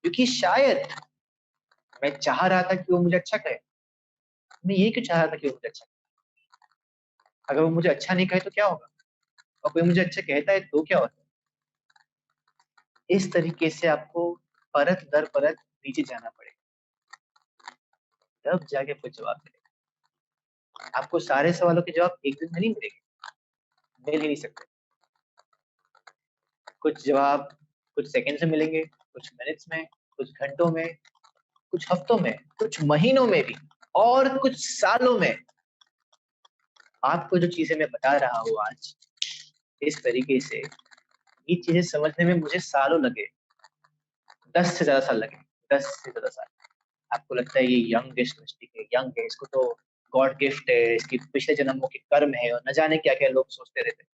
क्योंकि शायद मैं चाह रहा था कि वो मुझे अच्छा कहे। मैं ये क्यों चाह रहा था कि वो मुझे अच्छा कहे? अगर वो मुझे अच्छा नहीं कहे तो क्या होगा? और कोई मुझे अच्छा कहता है तो क्या होता है? इस तरीके से आपको परत दर परत नीचे जाना पड़ेगा, तब जाके कुछ जवाब मिलेगा। आपको सारे सवालों के जवाब एक दिन में नहीं मिलेंगे, मिल ही नहीं सकते। कुछ जवाब कुछ सेकंड में मिलेंगे, कुछ मिनट्स में, कुछ घंटों में, कुछ हफ्तों में, कुछ महीनों में भी, और कुछ सालों में। आपको जो चीजें मैं बता रहा हूँ आज, इस तरीके से ये चीजें समझने में मुझे सालों लगे, 10 से ज्यादा साल लगे, 10 से ज्यादा साल। आपको लगता है ये यंगेस्ट मिस्टेक है, यंग है, इसको तो गॉड गिफ्ट है, इसकी पिछले जन्मों के कर्म है, और न जाने क्या क्या लोग सोचते रहते हैं।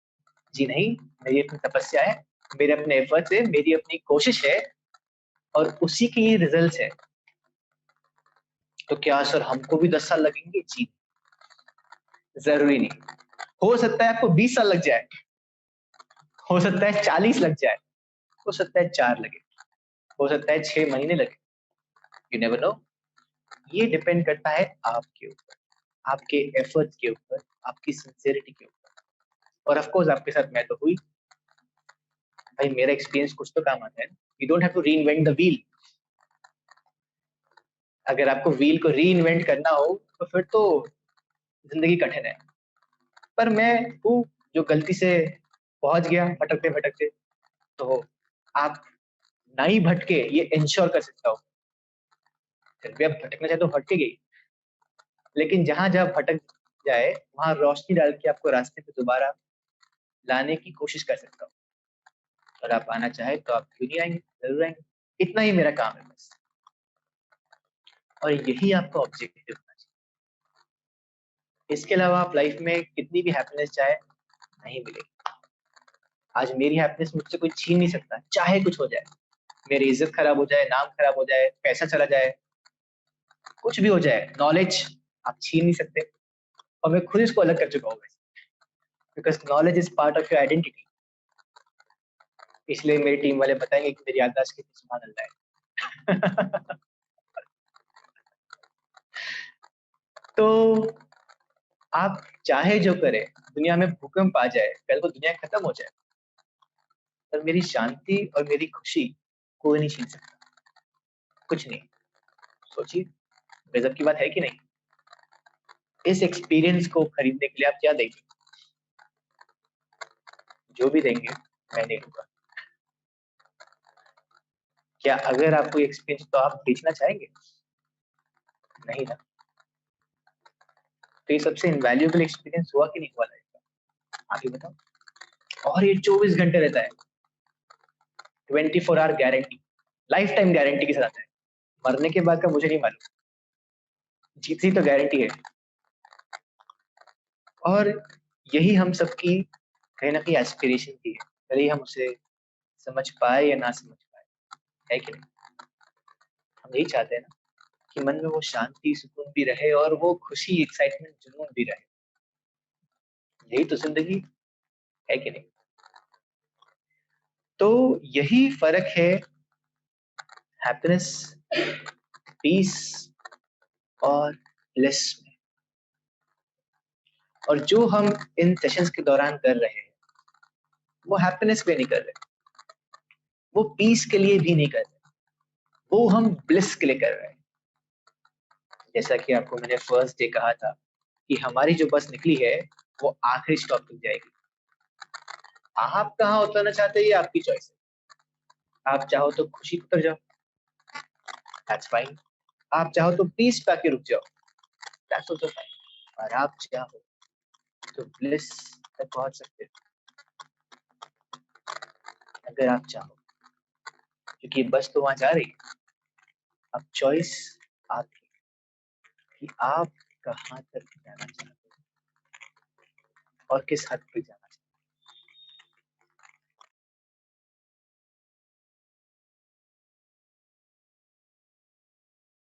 जी नहीं, मेरी अपनी तपस्या है, मेरे अपने एफर्ट्स है, मेरी अपनी कोशिश है, और उसी के ये रिजल्ट है। तो क्या सर हमको भी 10 साल लगेंगे? जी, जरूरी नहीं। हो सकता है आपको 20 साल लग जाए, हो सकता है 40 लग जाए, हो सकता है 4 लगे, हो सकता है 6 महीने लगे, यू नेवर नो। ये डिपेंड करता है आपके ऊपर, आपके एफर्ट्स के ऊपर, आपकी सिंसियरिटी के ऊपर, और ऑफ कोर्स आपके साथ मैं तो हुई। भाई मेरा एक्सपीरियंस कुछ तो काम आता है। You don't have to reinvent the wheel. अगर आपको व्हील को रीइन्वेंट करना हो तो फिर तो जिंदगी कठिन है। पर मैं हूँ जो गलती से पहुंच गया भटकते भटकते, तो आप ना ही भटके ये इंश्योर कर सकता हूँ। फिर भी आप भटकना चाहे तो भटकेगी, लेकिन जहां जहां भटक जाए वहां रोशनी डाल के आपको रास्ते पे दोबारा लाने की कोशिश कर सकता हूँ। और आप आना चाहे तो आप क्यों नहीं आएंगे, जरूर आएंगे। इतना ही मेरा काम है बस, और यही आपका ऑब्जेक्टिव होना चाहिए। इसके अलावा आप लाइफ में कितनी भी हैप्पीनेस चाहे नहीं मिलेगी। आज मेरी हैप्पीनेस मुझसे कोई छीन नहीं सकता, चाहे कुछ हो जाए, मेरी इज्जत खराब हो जाए, नाम खराब हो जाए, पैसा चला जाए, कुछ भी हो जाए, नॉलेज आप छीन नहीं सकते। और मैं खुद इसको अलग कर चुका हूँ, because knowledge is part of your identity. इसलिए मेरी टीम वाले बताएंगे कि मेरी याददाश्त कितनी सुभान अल्लाह है। तो आप चाहे जो करें, दुनिया में भूकंप आ जाए, कल को दुनिया खत्म हो जाए, पर मेरी शांति और मेरी खुशी कोई नहीं छीन सकता, कुछ नहीं। सोचिए, गजब की बात है कि नहीं। इस एक्सपीरियंस को खरीदने के लिए आप क्या देंगे? जो भी देंगे मैं नहीं लूंगा। क्या अगर आपको एक्सपीरियंस तो आप बेचना चाहेंगे? नहीं ना। तो ये सबसे इनवैल्यूएबल एक्सपीरियंस हुआ कि नहीं हुआ लाइफ का? आगे बताओ। और ये 24 घंटे रहता है, 24 hour guarantee, lifetime guarantee के साथ आता है। मरने के बाद का मुझे नहीं मालूम, जीतनी तो गारंटी है। और यही हम सबकी कहीं ना कहीं एस्पिरेशन थी, भले ही हम उसे समझ पाए या ना समझ पाए, है कि नहीं। हम यही चाहते हैं ना कि मन में वो शांति सुकून भी रहे और वो खुशी एक्साइटमेंट जुनून भी रहे। यही तो जिंदगी है कि नहीं। तो यही फर्क है हैप्पीनेस, पीस और ब्लिस में। और जो हम इन सेशंस के दौरान कर रहे हैं वो हैप्पीनेस के लिए नहीं कर रहे, वो पीस के लिए भी नहीं कर रहे, वो हम ब्लिस के लिए कर रहे हैं। जैसा कि आपको मैंने फर्स्ट डे कहा था कि हमारी जो बस निकली है वो आखिरी स्टॉप तक जाएगी। आप कहाँ उतरना चाहते हैं ये आपकी चॉइस है। आप चाहो तो खुशी पे उतर जाओ, दैट्स फाइन। आप चाहो तो पीस पाके रुक जाओ, दैट्स आल्सो फाइन। और आप चाहो तो ब्लिस तक पहुंच सकते हो, अगर आप चाहो, क्योंकि बस तो वहां जा रही है। अब चॉइस आपकी कि आप कहाँ तक जाना चाहते हो और किस हद तक जाना चाहते